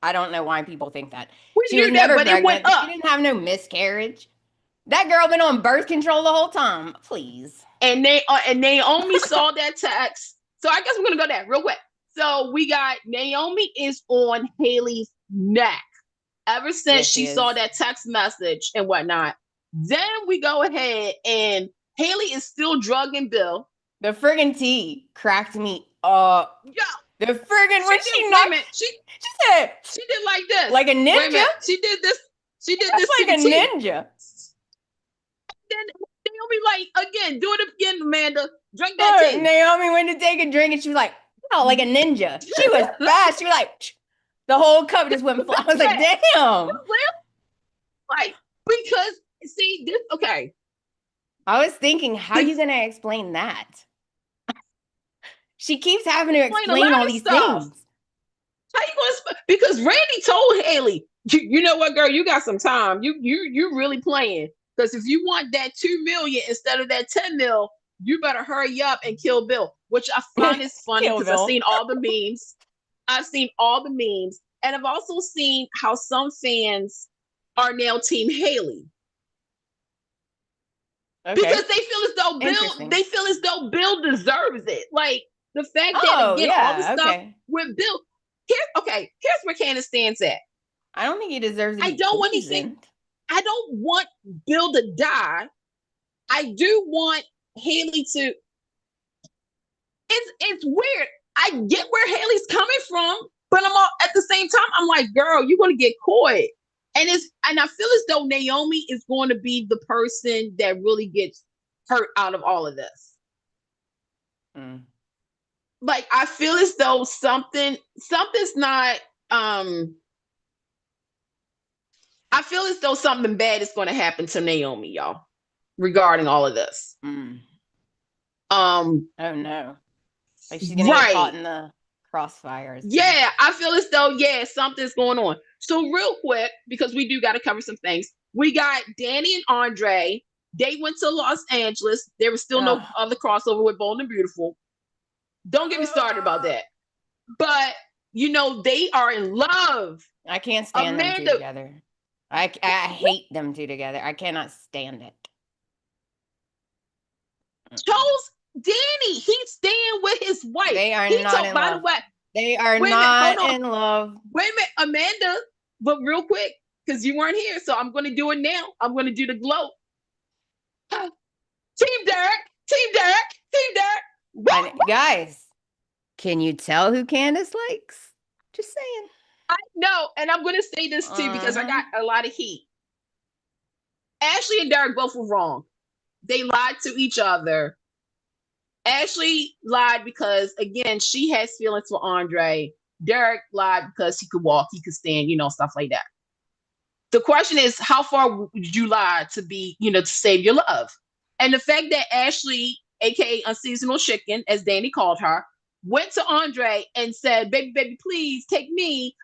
know why people think that. She was never pregnant. It went up. She didn't have no miscarriage. That girl been on birth control the whole time. Please. And Naomi saw that text. So I guess we're gonna go there real quick. So we got Naomi is on Haley's neck ever since she saw that text message and whatnot. Then we go ahead and Haley is still drugging Bill. The friggin' tea cracked me up. Yeah. The friggin' when she knocked, she said she did like this. Like a ninja? She did this. Like a ninja. Then Naomi like, again, do it again, Amanda. Drink that tea. Naomi went to take a drink and she was like, oh, like a ninja. She was fast. She was like, the whole cup just went flat. I was like, damn. Like, because, see, this, okay. I was thinking, how are you going to explain that? She keeps having to explain all these things. How you going to, because Randy told Haley, you know what, girl, you got some time. You really playing. Because if you want that 2 million instead of that 10 mil, you better hurry up and kill Bill, which I find is funny because I've seen all the memes. And I've also seen how some fans are now Team Haley. Okay. Because they feel as though Bill deserves it. Like the fact that all the stuff with Bill. Here's where Candice stands at. I don't think he deserves it. I don't want Bill to die. I do want Haley to. It's weird. I get where Haley's coming from, but I'm all, at the same time, I'm like, girl, you're gonna get caught. And I feel as though Naomi is going to be the person that really gets hurt out of all of this. Like I feel as though something's not. I feel as though something bad is going to happen to Naomi, y'all, regarding all of this. Oh no. Like she's gonna get caught in the crossfires. Yeah, I feel as though something's going on. So real quick, because we do got to cover some things. We got Danny and Andre. They went to Los Angeles. There was still no other crossover with Bold and Beautiful. Don't get me started about that. But they are in love. I can't stand them two together. I hate them two together. I cannot stand it. Chose Danny. He's staying with his wife. They are not in love. By the way, they are not in love. Wait a minute, Amanda. But real quick, because you weren't here. So I'm going to do it now. I'm going to do the gloat. Team Derek, Team Derek, Team Derek. Guys, can you tell who Candice likes? Just saying. I know, and I'm going to say this too because I got a lot of heat. Ashley and Derek both were wrong. They lied to each other. Ashley lied because, again, she has feelings for Andre. Derek lied because he could walk, he could stand, stuff like that. The question is, how far would you lie to be, to save your love? And the fact that Ashley, aka Unseasonal Chicken, as Danny called her, went to Andre and said, baby, baby, please take me,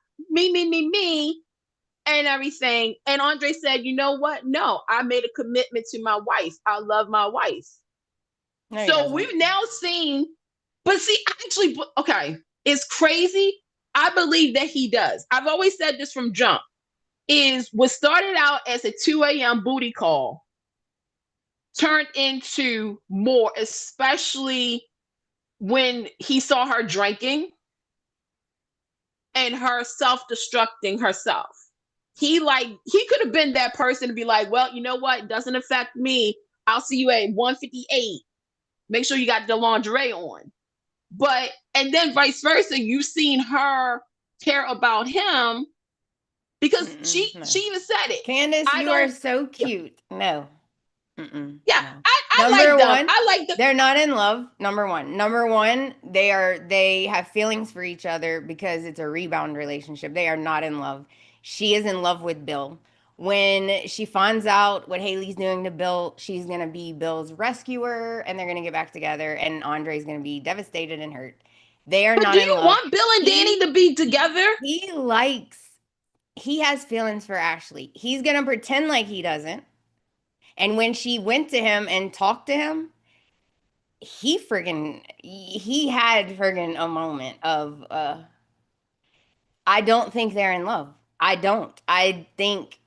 and everything. And Andre said, you know what? No, I made a commitment to my wife. I love my wife. No, so we've now seen, but see, actually, okay, it's crazy. I believe that he does. I've always said this from jump, is what started out as a 2 a.m. booty call turned into more, especially when he saw her drinking and her self-destructing herself. He could have been that person to be like, well, you know what? It doesn't affect me. I'll see you at 1:58. Make sure you got the lingerie on. And then vice versa, you've seen her care about him because she even said it. Candice, you are so cute. Yeah. No. Yeah, no. I like them. I like them. They're not in love. Number one, they have feelings for each other because it's a rebound relationship. They are not in love. She is in love with Bill. When she finds out what Haley's doing to Bill, she's going to be Bill's rescuer, and they're going to get back together, and Andre's going to be devastated and hurt. They are not in love. Do you want Bill and Danny to be together? He has feelings for Ashley. He's going to pretend like he doesn't. And when she went to him and talked to him, he had a moment of, I don't think they're in love. I don't. I think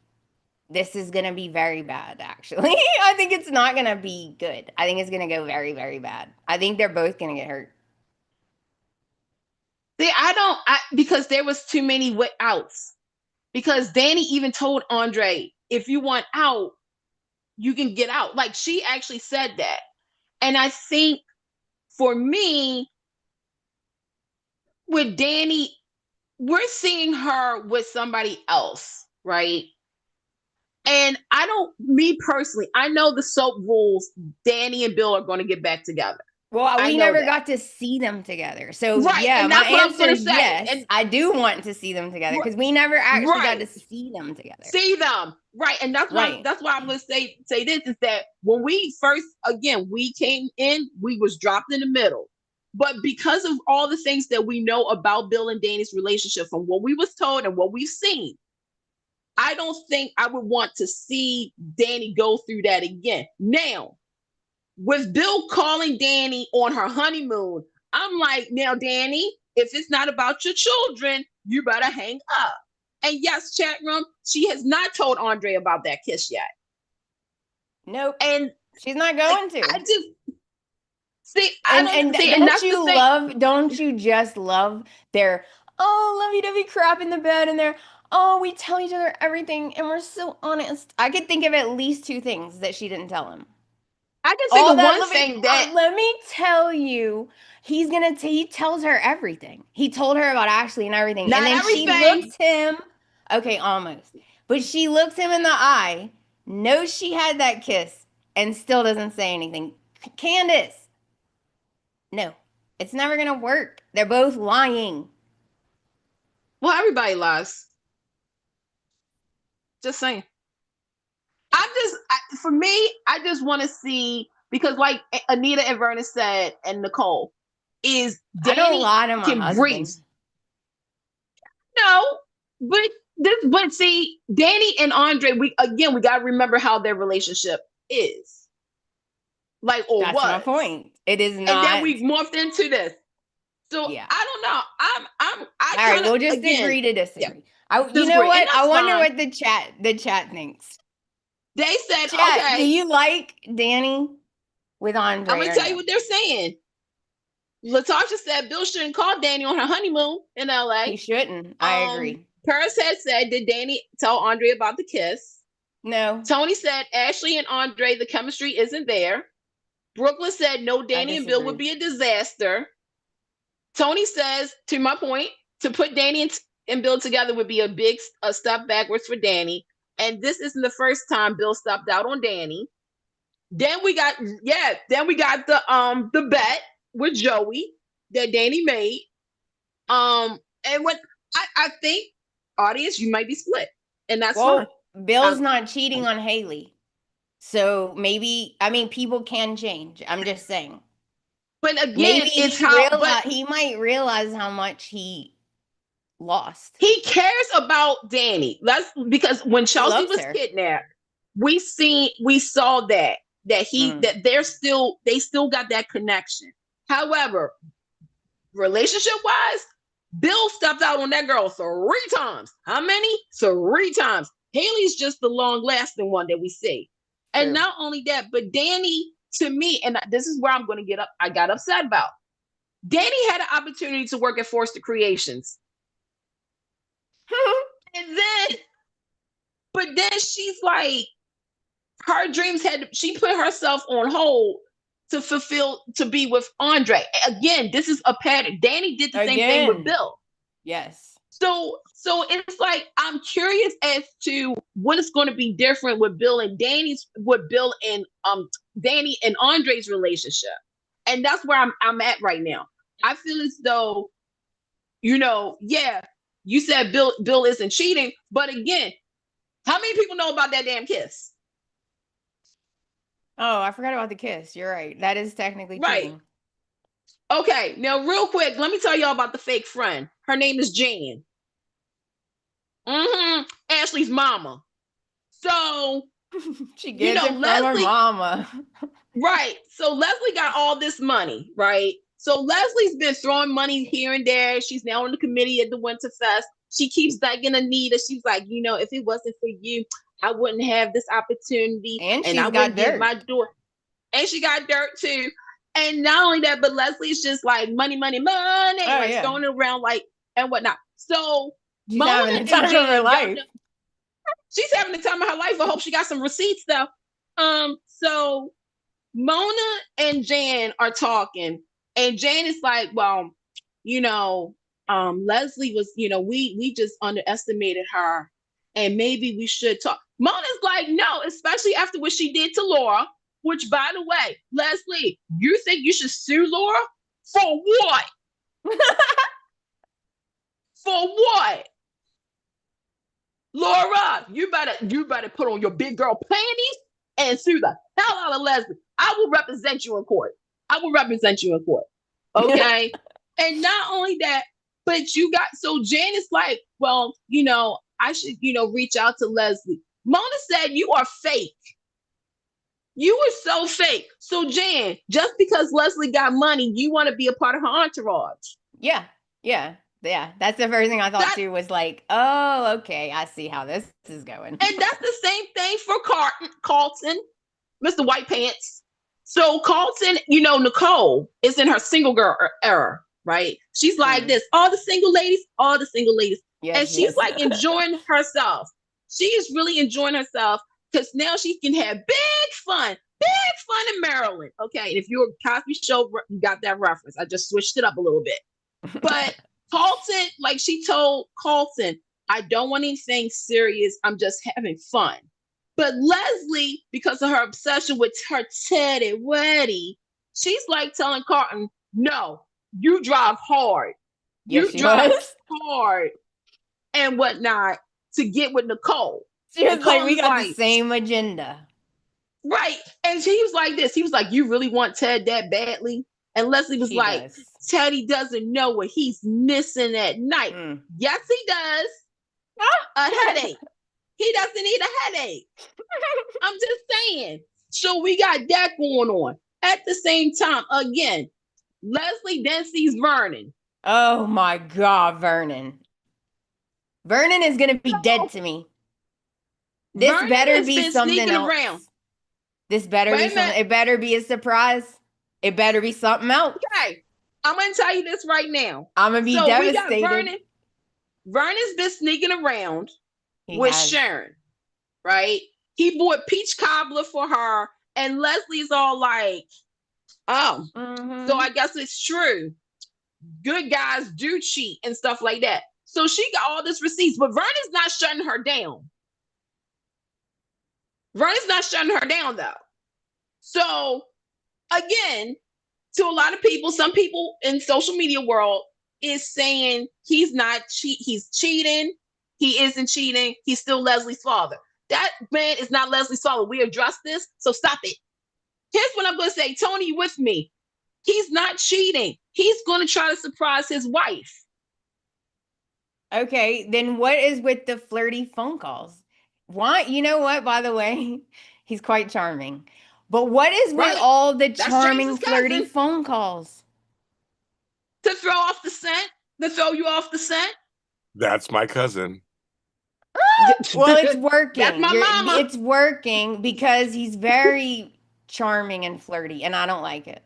this is going to be very bad, actually. I think it's not going to be good. I think it's going to go very, very bad. I think they're both going to get hurt. See, because there was too many outs. Because Danny even told Andre, if you want out, you can get out. Like, she actually said that. And I think for me, with Danny, we're seeing her with somebody else, right? And me personally, I know the soap rules, Danny and Bill are going to get back together. Well, we never got to see them together. So, right. Yeah, my answer is yes. And I do want to see them together because we never actually got to see them together. See them. Right. And that's why I'm going to say this is that when we first, again, we came in, we was dropped in the middle. But because of all the things that we know about Bill and Danny's relationship from what we was told and what we've seen, I don't think I would want to see Danny go through that again. Now, with Bill calling Danny on her honeymoon, I'm like, now, Danny, if it's not about your children, you better hang up. And yes, chat room, she has not told Andre about that kiss yet. Nope. And she's not going to. I just see, don't you just love their lovey-dovey crap in the bed and their we tell each other everything and we're so honest. I could think of at least 2 things that she didn't tell him. I can think of one thing that let me tell you, he tells her everything. He told her about Ashley and everything. Not and then everything. She looks him. Okay, almost. But she looks him in the eye, knows she had that kiss, and still doesn't say anything. Candice. No. It's never gonna work. They're both lying. Well, everybody lies. Just saying. For me, I just want to see, because like Anita and Verna said, and Nicole, is Danny can breathe. No, but see, Danny and Andre, we got to remember how their relationship is. Like, or that's was. My point. It is not. And then we morphed into this. So yeah. I don't know. All right, we'll just agree to disagree. Yeah. You know what? I wonder what the chat thinks. They said, chat, okay. Do you like Danny with Andre? I'm gonna tell you what they're saying. Latasha said Bill shouldn't call Danny on her honeymoon in LA. He shouldn't. I agree. Paris had said, did Danny tell Andre about the kiss? No. Tony said, Ashley and Andre, the chemistry isn't there. Brooklyn said, no, Danny and Bill would be a disaster. Tony says, to my point, to put Danny and Bill together would be a step backwards for Danny. And this isn't the first time Bill stopped out on Danny. Then we got the bet with Joey that Danny made. And what I think, audience, you might be split, and that's fine. Bill's not cheating on Haley, so maybe, I mean, people can change. I'm just saying. But again, maybe he might realize how much he lost. He cares about Danny. Because when Chelsea was kidnapped, we saw that they still got that connection. However, relationship wise, Bill stepped out on that girl 3 times. How many? 3 times. Haley's just the long lasting one that we see. True. And not only that, but Danny, to me, and this is where I'm going to I got upset about. Danny had an opportunity to work at Forster Creations. But then she's like, her dreams she put herself on hold to be with Andre. Again, this is a pattern. Danny did the same thing with Bill. Yes. So it's like, I'm curious as to what is going to be different with Bill and Danny and Andre's relationship. And that's where I'm at right now. I feel as though, you said Bill isn't cheating, but again, how many people know about that damn kiss? Oh, I forgot about the kiss. You're right. That is technically cheating. Okay, now real quick, let me tell y'all about the fake friend. Her name is Jan. Ashley's mama. So she gets it from her mama. Right. So Leslie got all this money, right? So Leslie's been throwing money here and there. She's now on the committee at the Winterfest. She keeps begging Anita. She's like, if it wasn't for you, I wouldn't have this opportunity. And I wouldn't get my door. And she got dirt too. And not only that, but Leslie's just like money, throwing it around and whatnot. So she's having the time of her life. She's having the time of her life. I hope she got some receipts though. So Mona and Jan are talking, and Jan is like, well, Leslie was, we just underestimated her, and maybe we should talk. Mona's like, no, especially after what she did to Laura, which, by the way, Leslie, you think you should sue Laura? For what? For what? Laura, you better put on your big girl panties and sue the hell out of Leslie. I will represent you in court. Okay? And not only that, but so Jan is like, well, I should, reach out to Leslie. Mona said, you are fake. You were so fake. So Jan, just because Leslie got money, you want to be a part of her entourage. Yeah. That's the first thing I thought too, was like, oh, okay, I see how this is going. And that's the same thing for Carlton, Mr. White Pants. So Carlton, Nicole is in her single girl era, right? She's like this, all the single ladies. Yes, and she's enjoying herself. She is really enjoying herself because now she can have big fun in Maryland. Okay, if you're a Cosby Show, you got that reference. I just switched it up a little bit. But Carlton, she told Carlton, I don't want anything serious. I'm just having fun. But Leslie, because of her obsession with her Teddy Weddy, she's telling Carlton, no, you drive hard. Yes, you drive hard and whatnot to get with Nicole. She was like, we got the same agenda. Right. And he was like this. He was like, you really want Ted that badly? And Leslie was Teddy doesn't know what he's missing at night. Yes, he does. A headache. He doesn't need a headache. I'm just saying. So we got that going on. At the same time, again, Leslie then sees Vernon. Oh my God, Vernon. Vernon is going to be dead to me. This Vernon better be something else. Around. This better be something. It better be a surprise. It better be something else. Okay. I'm going to tell you this right now. I'm going to be devastated. Vernon's been sneaking around with has. Sharon, right? He bought peach cobbler for her, and Leslie's all like, oh, so I guess it's true. Good guys do cheat and stuff like that. So she got all this receipts, but Vernon's not shutting her down. Vernon's not shutting her down, though. So, again, to a lot of people, some people in social media world is saying he's cheating. He isn't cheating. He's still Leslie's father. That man is not Leslie's father. We addressed this, so stop it. Here's what I'm going to say. Tony, you with me? He's not cheating. He's going to try to surprise his wife. Okay, then what is with the flirty phone calls? Why? You know what? By the way, he's quite charming. But what is with all the charming, flirty phone calls? To throw off the scent? To throw you off the scent? That's my cousin. Well, it's working. That's my mama. It's working because he's very charming and flirty, and I don't like it.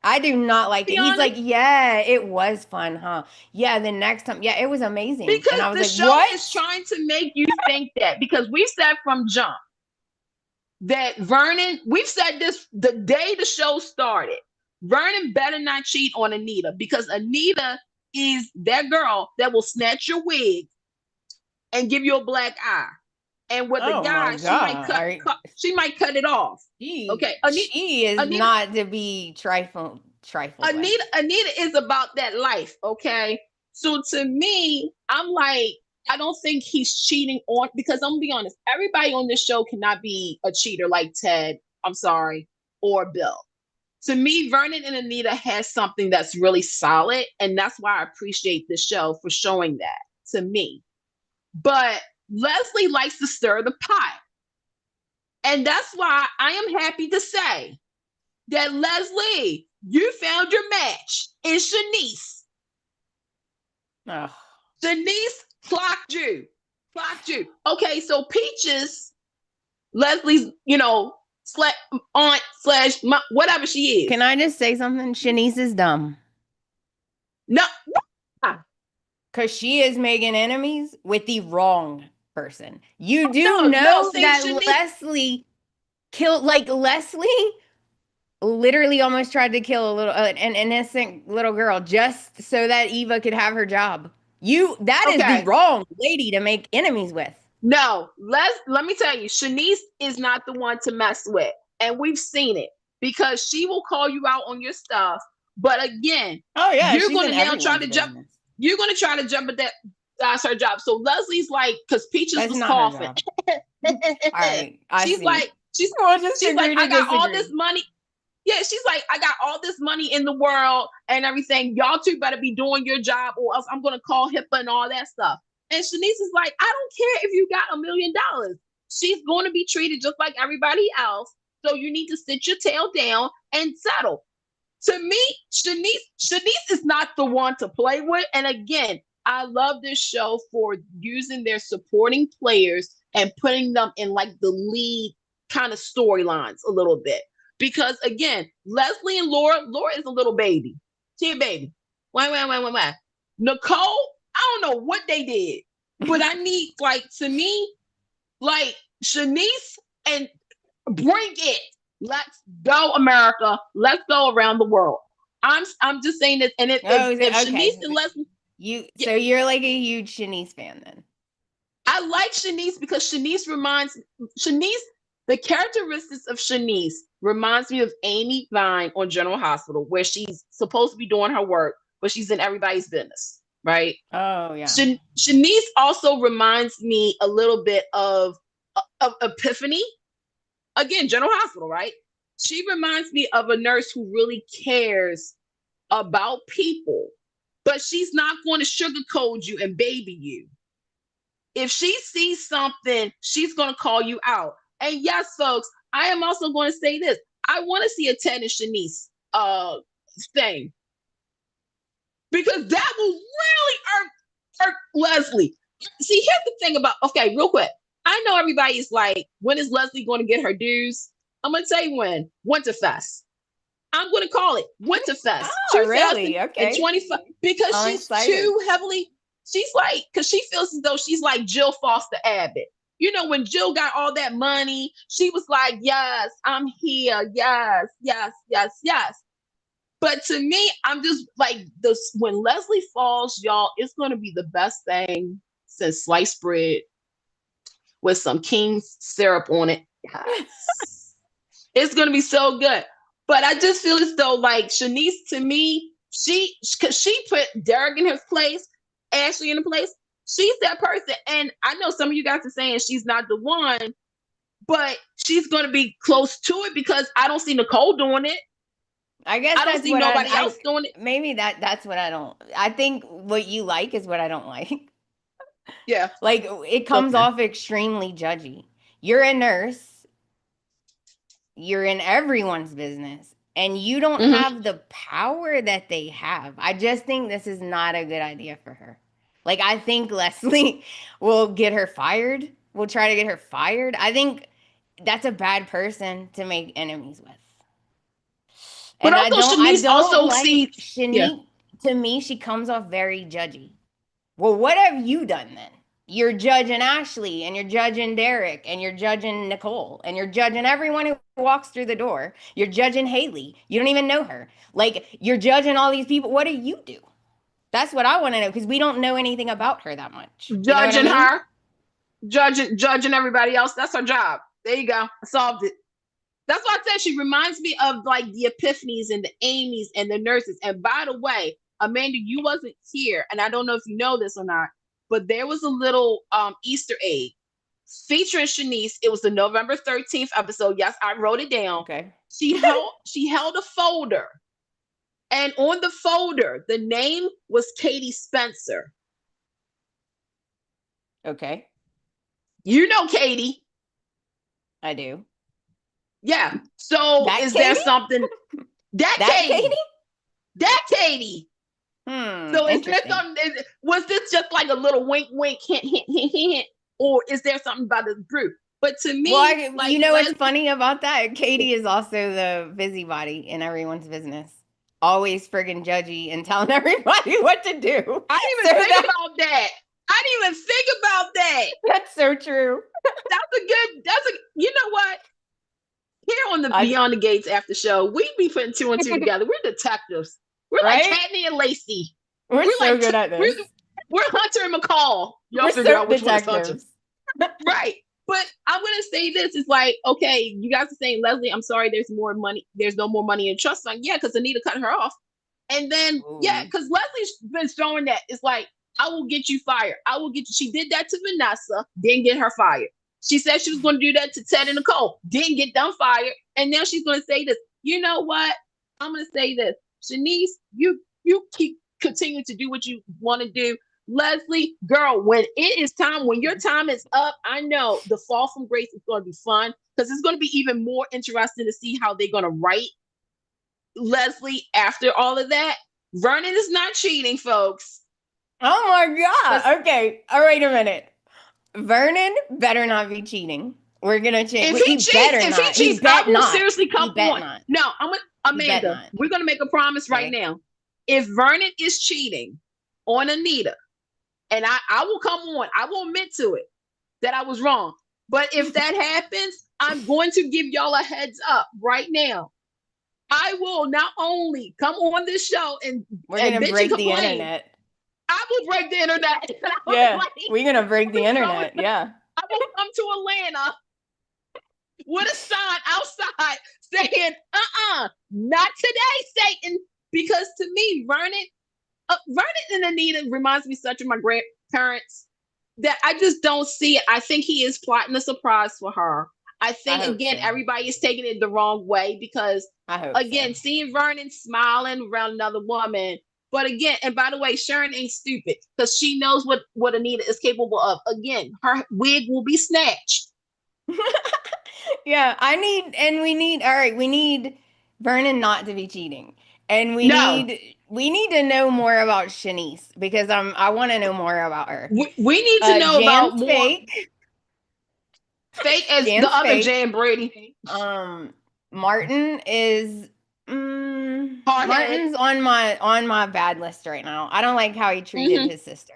I do not like it. He's like, yeah, it was fun, huh? Yeah, the next time, yeah, it was amazing. Because and I was the like, show what? is trying to make you think that. Because we said from jump that Vernon, we've said this the day the show started. Vernon better not cheat on Anita, because Anita is that girl that will snatch your wig and give you a black eye. And with the guy, she might cut it off. Okay, she is Anita, not to be trifle. Anita is about that life. Okay, so to me, I'm like, I don't think he's cheating on, because I'm gonna be honest, everybody on this show cannot be a cheater like Ted. I'm sorry, or Bill. To me, Vernon and Anita has something that's really solid, and that's why I appreciate this show for showing that to me. But Leslie likes to stir the pot. And that's why I am happy to say that, Leslie, you found your match in Shanice. Oh. Shanice clocked you. Okay, so Peaches, Leslie's, aunt / whatever she is. Can I just say something? Shanice is dumb. No. Because she is making enemies with the wrong person. You do know that Shanice, Leslie killed, Leslie literally almost tried to kill an innocent little girl just so that Eva could have her job. That is the wrong lady to make enemies with. No, let me tell you, Shanice is not the one to mess with. And we've seen it, because she will call you out on your stuff. But again, you're going to now try to jump. You're going to try to jump at that's her job. So Leslie's like, because Peaches was coughing. All right, she's like, I got all this money. Yeah, she's like, I got all this money in the world and everything. Y'all two better be doing your job, or else I'm going to call HIPAA and all that stuff. And Shanice is like, I don't care if you got $1 million. She's going to be treated just like everybody else. So you need to sit your tail down and settle. To me, Shanice is not the one to play with. And again, I love this show for using their supporting players and putting them in like the lead kind of storylines a little bit. Because again, Leslie and Laura is a little baby. She a baby. Wait. Nicole, I don't know what they did, but I need, to me, Shanice, and bring it. Let's go, America. Let's go around the world. I'm just saying this. And if Shanice and Leslie, so you're like a huge Shanice fan then? I like Shanice because the characteristics of Shanice reminds me of Amy Vine on General Hospital, where she's supposed to be doing her work, but she's in everybody's business, right? Oh yeah. Shanice also reminds me a little bit of Epiphany. Again, General Hospital, right? She reminds me of a nurse who really cares about people, but she's not going to sugarcoat you and baby you. If she sees something, she's going to call you out. And yes, folks, I am also going to say this. I want to see a Ted and Shanice thing, because that will really irk Leslie. See, here's the thing about, okay, real quick. I know everybody's like, when is Leslie going to get her dues? I'm going to tell you when. Winterfest. I'm going to call it Winterfest. Oh, really? Okay. 25, because she's she's like, because she feels as though she's like Jill Foster Abbott. You know, when Jill got all that money, she was like, yes, I'm here. Yes, yes, yes, yes. But to me, I'm just like this when Leslie falls, y'all, it's gonna be the best thing since sliced bread with some King's syrup on it. Yes. It's gonna be so good. But I just feel as though like Shanice to me, cause she put Derek in his place, Ashley in the place. She's that person. And I know some of you guys are saying she's not the one, but she's gonna be close to it because I don't see Nicole doing it. I guess I don't that's see what nobody else doing it. maybe that's what I don't. I think what you like is what I don't like. Yeah. Like it comes off extremely judgy. You're a nurse. You're in everyone's business and you don't have the power that they have. I just think this is not a good idea for her. Like I think Leslie will get her fired. We'll try to get her fired. I think that's a bad person to make enemies with. But And also I Shanice don't also like sees Shanique. To me, she comes off very judgy. Well, what have you done then? You're judging Ashley and you're judging Derek and you're judging Nicole and you're judging everyone who walks through the door. You're judging Haley. You don't even know her. Like you're judging all these people. What do you do? That's what I want to know because we don't know anything about her that much. judging You know what I her, judging everybody else. That's her job. There you go. I solved it. That's why I said she reminds me of like the Epiphanies and the Amy's and the nurses. And by the way, Amanda, you wasn't here, and I don't know if you know this or not, but there was a little Easter egg featuring Shanice. It was the November 13th episode. Yes, I wrote it down. Okay. She held a folder, and on the folder, the name was Katie Spencer. Okay. You know Katie. I do. Yeah. So that is Katie? there something that Katie? That Katie. So is there something? Was this just like a little wink, wink, hint, hint, hint, hint, or is there something about this group? But to me, well, like, you know what's funny about that? Katie is also the busybody in everyone's business. Always friggin' judgy and telling everybody what to do. I didn't even think about that. I didn't even think about that. That's so true. You know what? Here on the Beyond the Gates after show, we be putting two and two together. We're detectives. We're like Katney and Lacey. We're so like, good at this. We're Hunter and McCall. Y'all figure out which one is Hunter. Right. But I'm going to say this. It's like, okay, you guys are saying, Leslie, I'm sorry, there's more money. There's no more money in trust fund. Yeah, because Anita cut her off. And then, because Leslie's been showing that. It's like, I will get you fired. I will get you. She did that to Vanessa, didn't get her fired. She said she was going to do that to Ted and Nicole, didn't get them fired. And now she's going to say this. You know what? I'm going to say this. Shanice, you keep continue to do what you want to do. Leslie, girl, when it is time, when your time is up, I know the fall from grace is going to be fun because it's going to be even more interesting to see how they're going to write Leslie after all of that. Vernon is not cheating, folks. Oh my God. Okay. All right, a minute. Vernon better not be cheating. We're gonna change. If he cheats, I will seriously come on. Not. No, Amanda. We're gonna make a promise right now. If Vernon is cheating on Anita, and I will come on, I will admit to it that I was wrong. But if that happens, I'm going to give y'all a heads up right now. I will not only come on this show and we're gonna break the internet. I will break the internet. Yeah, we're gonna break the internet. Yeah. I will come to Atlanta with a sign outside saying, not today, Satan. Because to me, Vernon and Anita reminds me such of my grandparents that I just don't see it. I think he is plotting a surprise for her. I think, everybody is taking it the wrong way because, seeing Vernon smiling around another woman. But again, and by the way, Sharon ain't stupid because she knows what Anita is capable of. Again, her wig will be snatched. Yeah, we need Vernon not to be cheating. And we need to know more about Shanice because I want to know more about her. We need to know about more. Fake as Jan's the other fake. Jan Brady. Martin is Martin's on my bad list right now. I don't like how he treated his sister.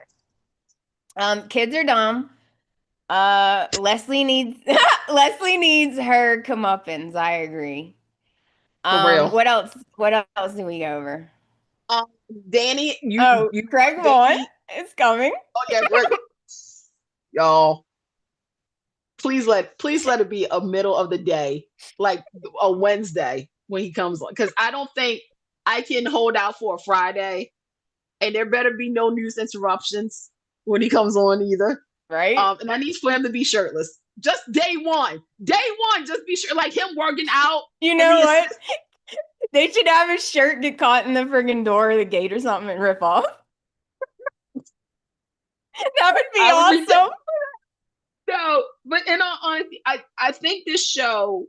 Kids are dumb. Leslie needs Leslie needs her comeuppance. I agree. For real. What else? What else do we go over? Danny, Craig Vaughn is coming. Oh yeah, Greg. Y'all, please let it be a middle of the day, like a Wednesday when he comes on, because I don't think I can hold out for a Friday, and there better be no news interruptions when he comes on either. Right. And I need for him to be shirtless. Just day one, just be sure, like him working out. You know what? They should have his shirt get caught in the friggin' door or the gate or something and rip off. That would be awesome. No, but in all honesty, I think this show,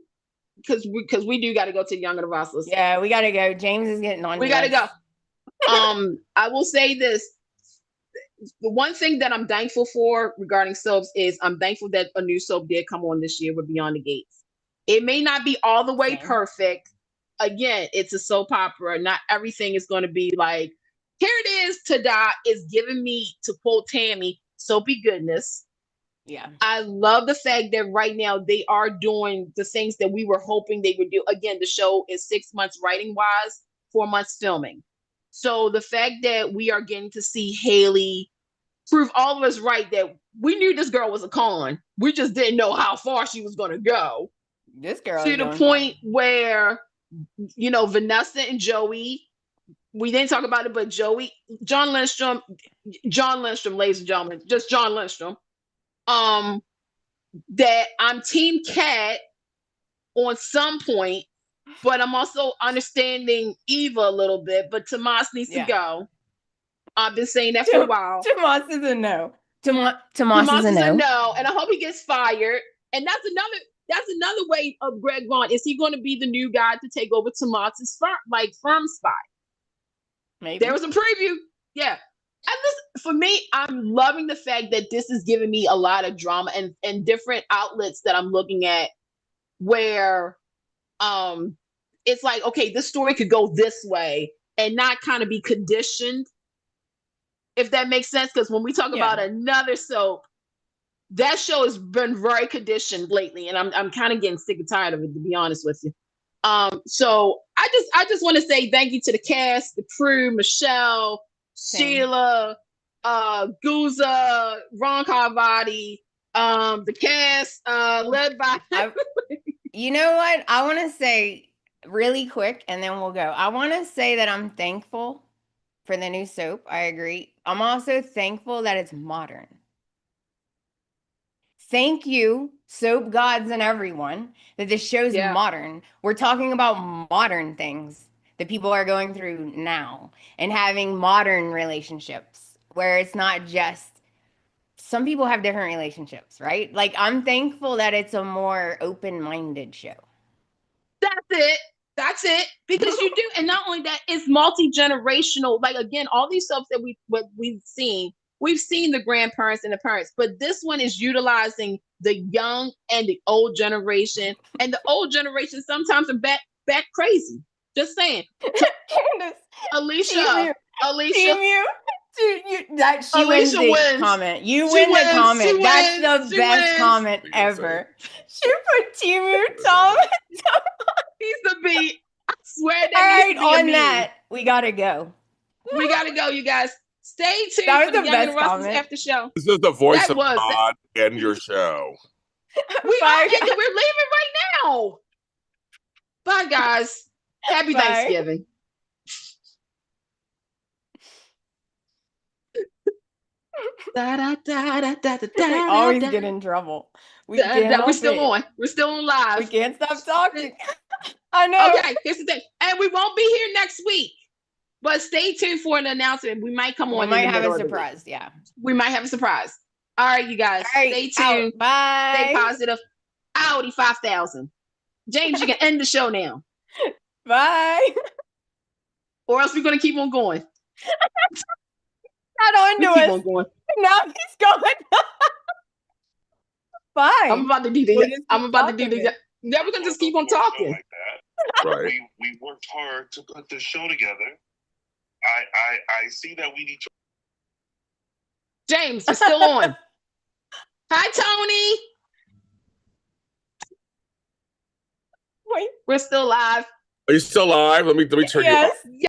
because we do got to go to Young and the Restless. Yeah, we got to go. James is getting on. We got to go. I will say this. The one thing that I'm thankful for regarding soaps is I'm thankful that a new soap did come on this year with Beyond the Gates. It may not be all the way perfect. Again, it's a soap opera. Not everything is going to be like, here it is, Tada is giving me, to quote Tammy, soapy goodness. Yeah. I love the fact that right now they are doing the things that we were hoping they would do. Again, the show is 6 months writing wise, 4 months filming. So the fact that we are getting to see Haley prove all of us right that we knew this girl was a con. We just didn't know how far she was going to go. This girl to the point where, you know, Vanessa and Joey, we didn't talk about it, but John Lindstrom, ladies and gentlemen, just John Lindstrom. That I'm Team Cat on some point, but I'm also understanding Eva a little bit. But Tomas needs to go. I've been saying that for a while. Tomas is a no. Tomas is a no, and I hope he gets fired. And that's another way of Greg Vaughn. Is he going to be the new guy to take over Tomas's firm spot? Maybe. There was a preview. Yeah. And this, for me, I'm loving the fact that this is giving me a lot of drama and different outlets that I'm looking at where it's like, okay, this story could go this way and not kind of be conditioned, if that makes sense. Because when we talk about another soap, that show has been very conditioned lately, and I'm kind of getting sick and tired of it, to be honest with you. So I just want to say thank you to the cast, the crew, Michelle, Sheila, Guza, Ron Carvati, the cast led by. You know what? I want to say really quick, and then we'll go. I want to say that I'm thankful for the new soap. I agree. I'm also thankful that it's modern. Thank you, soap gods and everyone, that this show's modern. We're talking about modern things that people are going through now and having modern relationships where it's not just, some people have different relationships, right? Like, I'm thankful that it's a more open-minded show. That's it. Because you do. And not only that, it's multi-generational. Like, again, all these soaps that we've seen the grandparents and the parents, but this one is utilizing the young and the old generation. And the old generation sometimes are back crazy. Just saying. Candice, Alicia. She wins the comment. You win the comment. That's the best comment ever. She put Timu Tom. He's the beat. I swear that. All right, on that, we gotta go. We gotta go, you guys. Stay tuned for the Young and the Restless after show. This is the voice of God in your show. We're leaving right now. Bye, guys. Happy Thanksgiving. We always get in trouble. We're still on. We're still on live. We can't stop talking. I know. Okay, here's the thing. And we won't be here next week. But stay tuned for an announcement. We might come on. We might have a surprise. Yeah. We might have a surprise. All right, you guys. Stay tuned. Bye. Stay positive. Audi 5000. James, you can end the show now. Bye. Or else we're going to keep on going. Not on to us. Keep on going. Now he's going. Bye. I'm about to do the. Yeah, we're going to just keep on talking. Like that. Right. We worked hard to put this show together. I see that we need to James, you're still on. Hi, Tony. Wait. We're still live. Are you still live? Let me turn you off. Yes.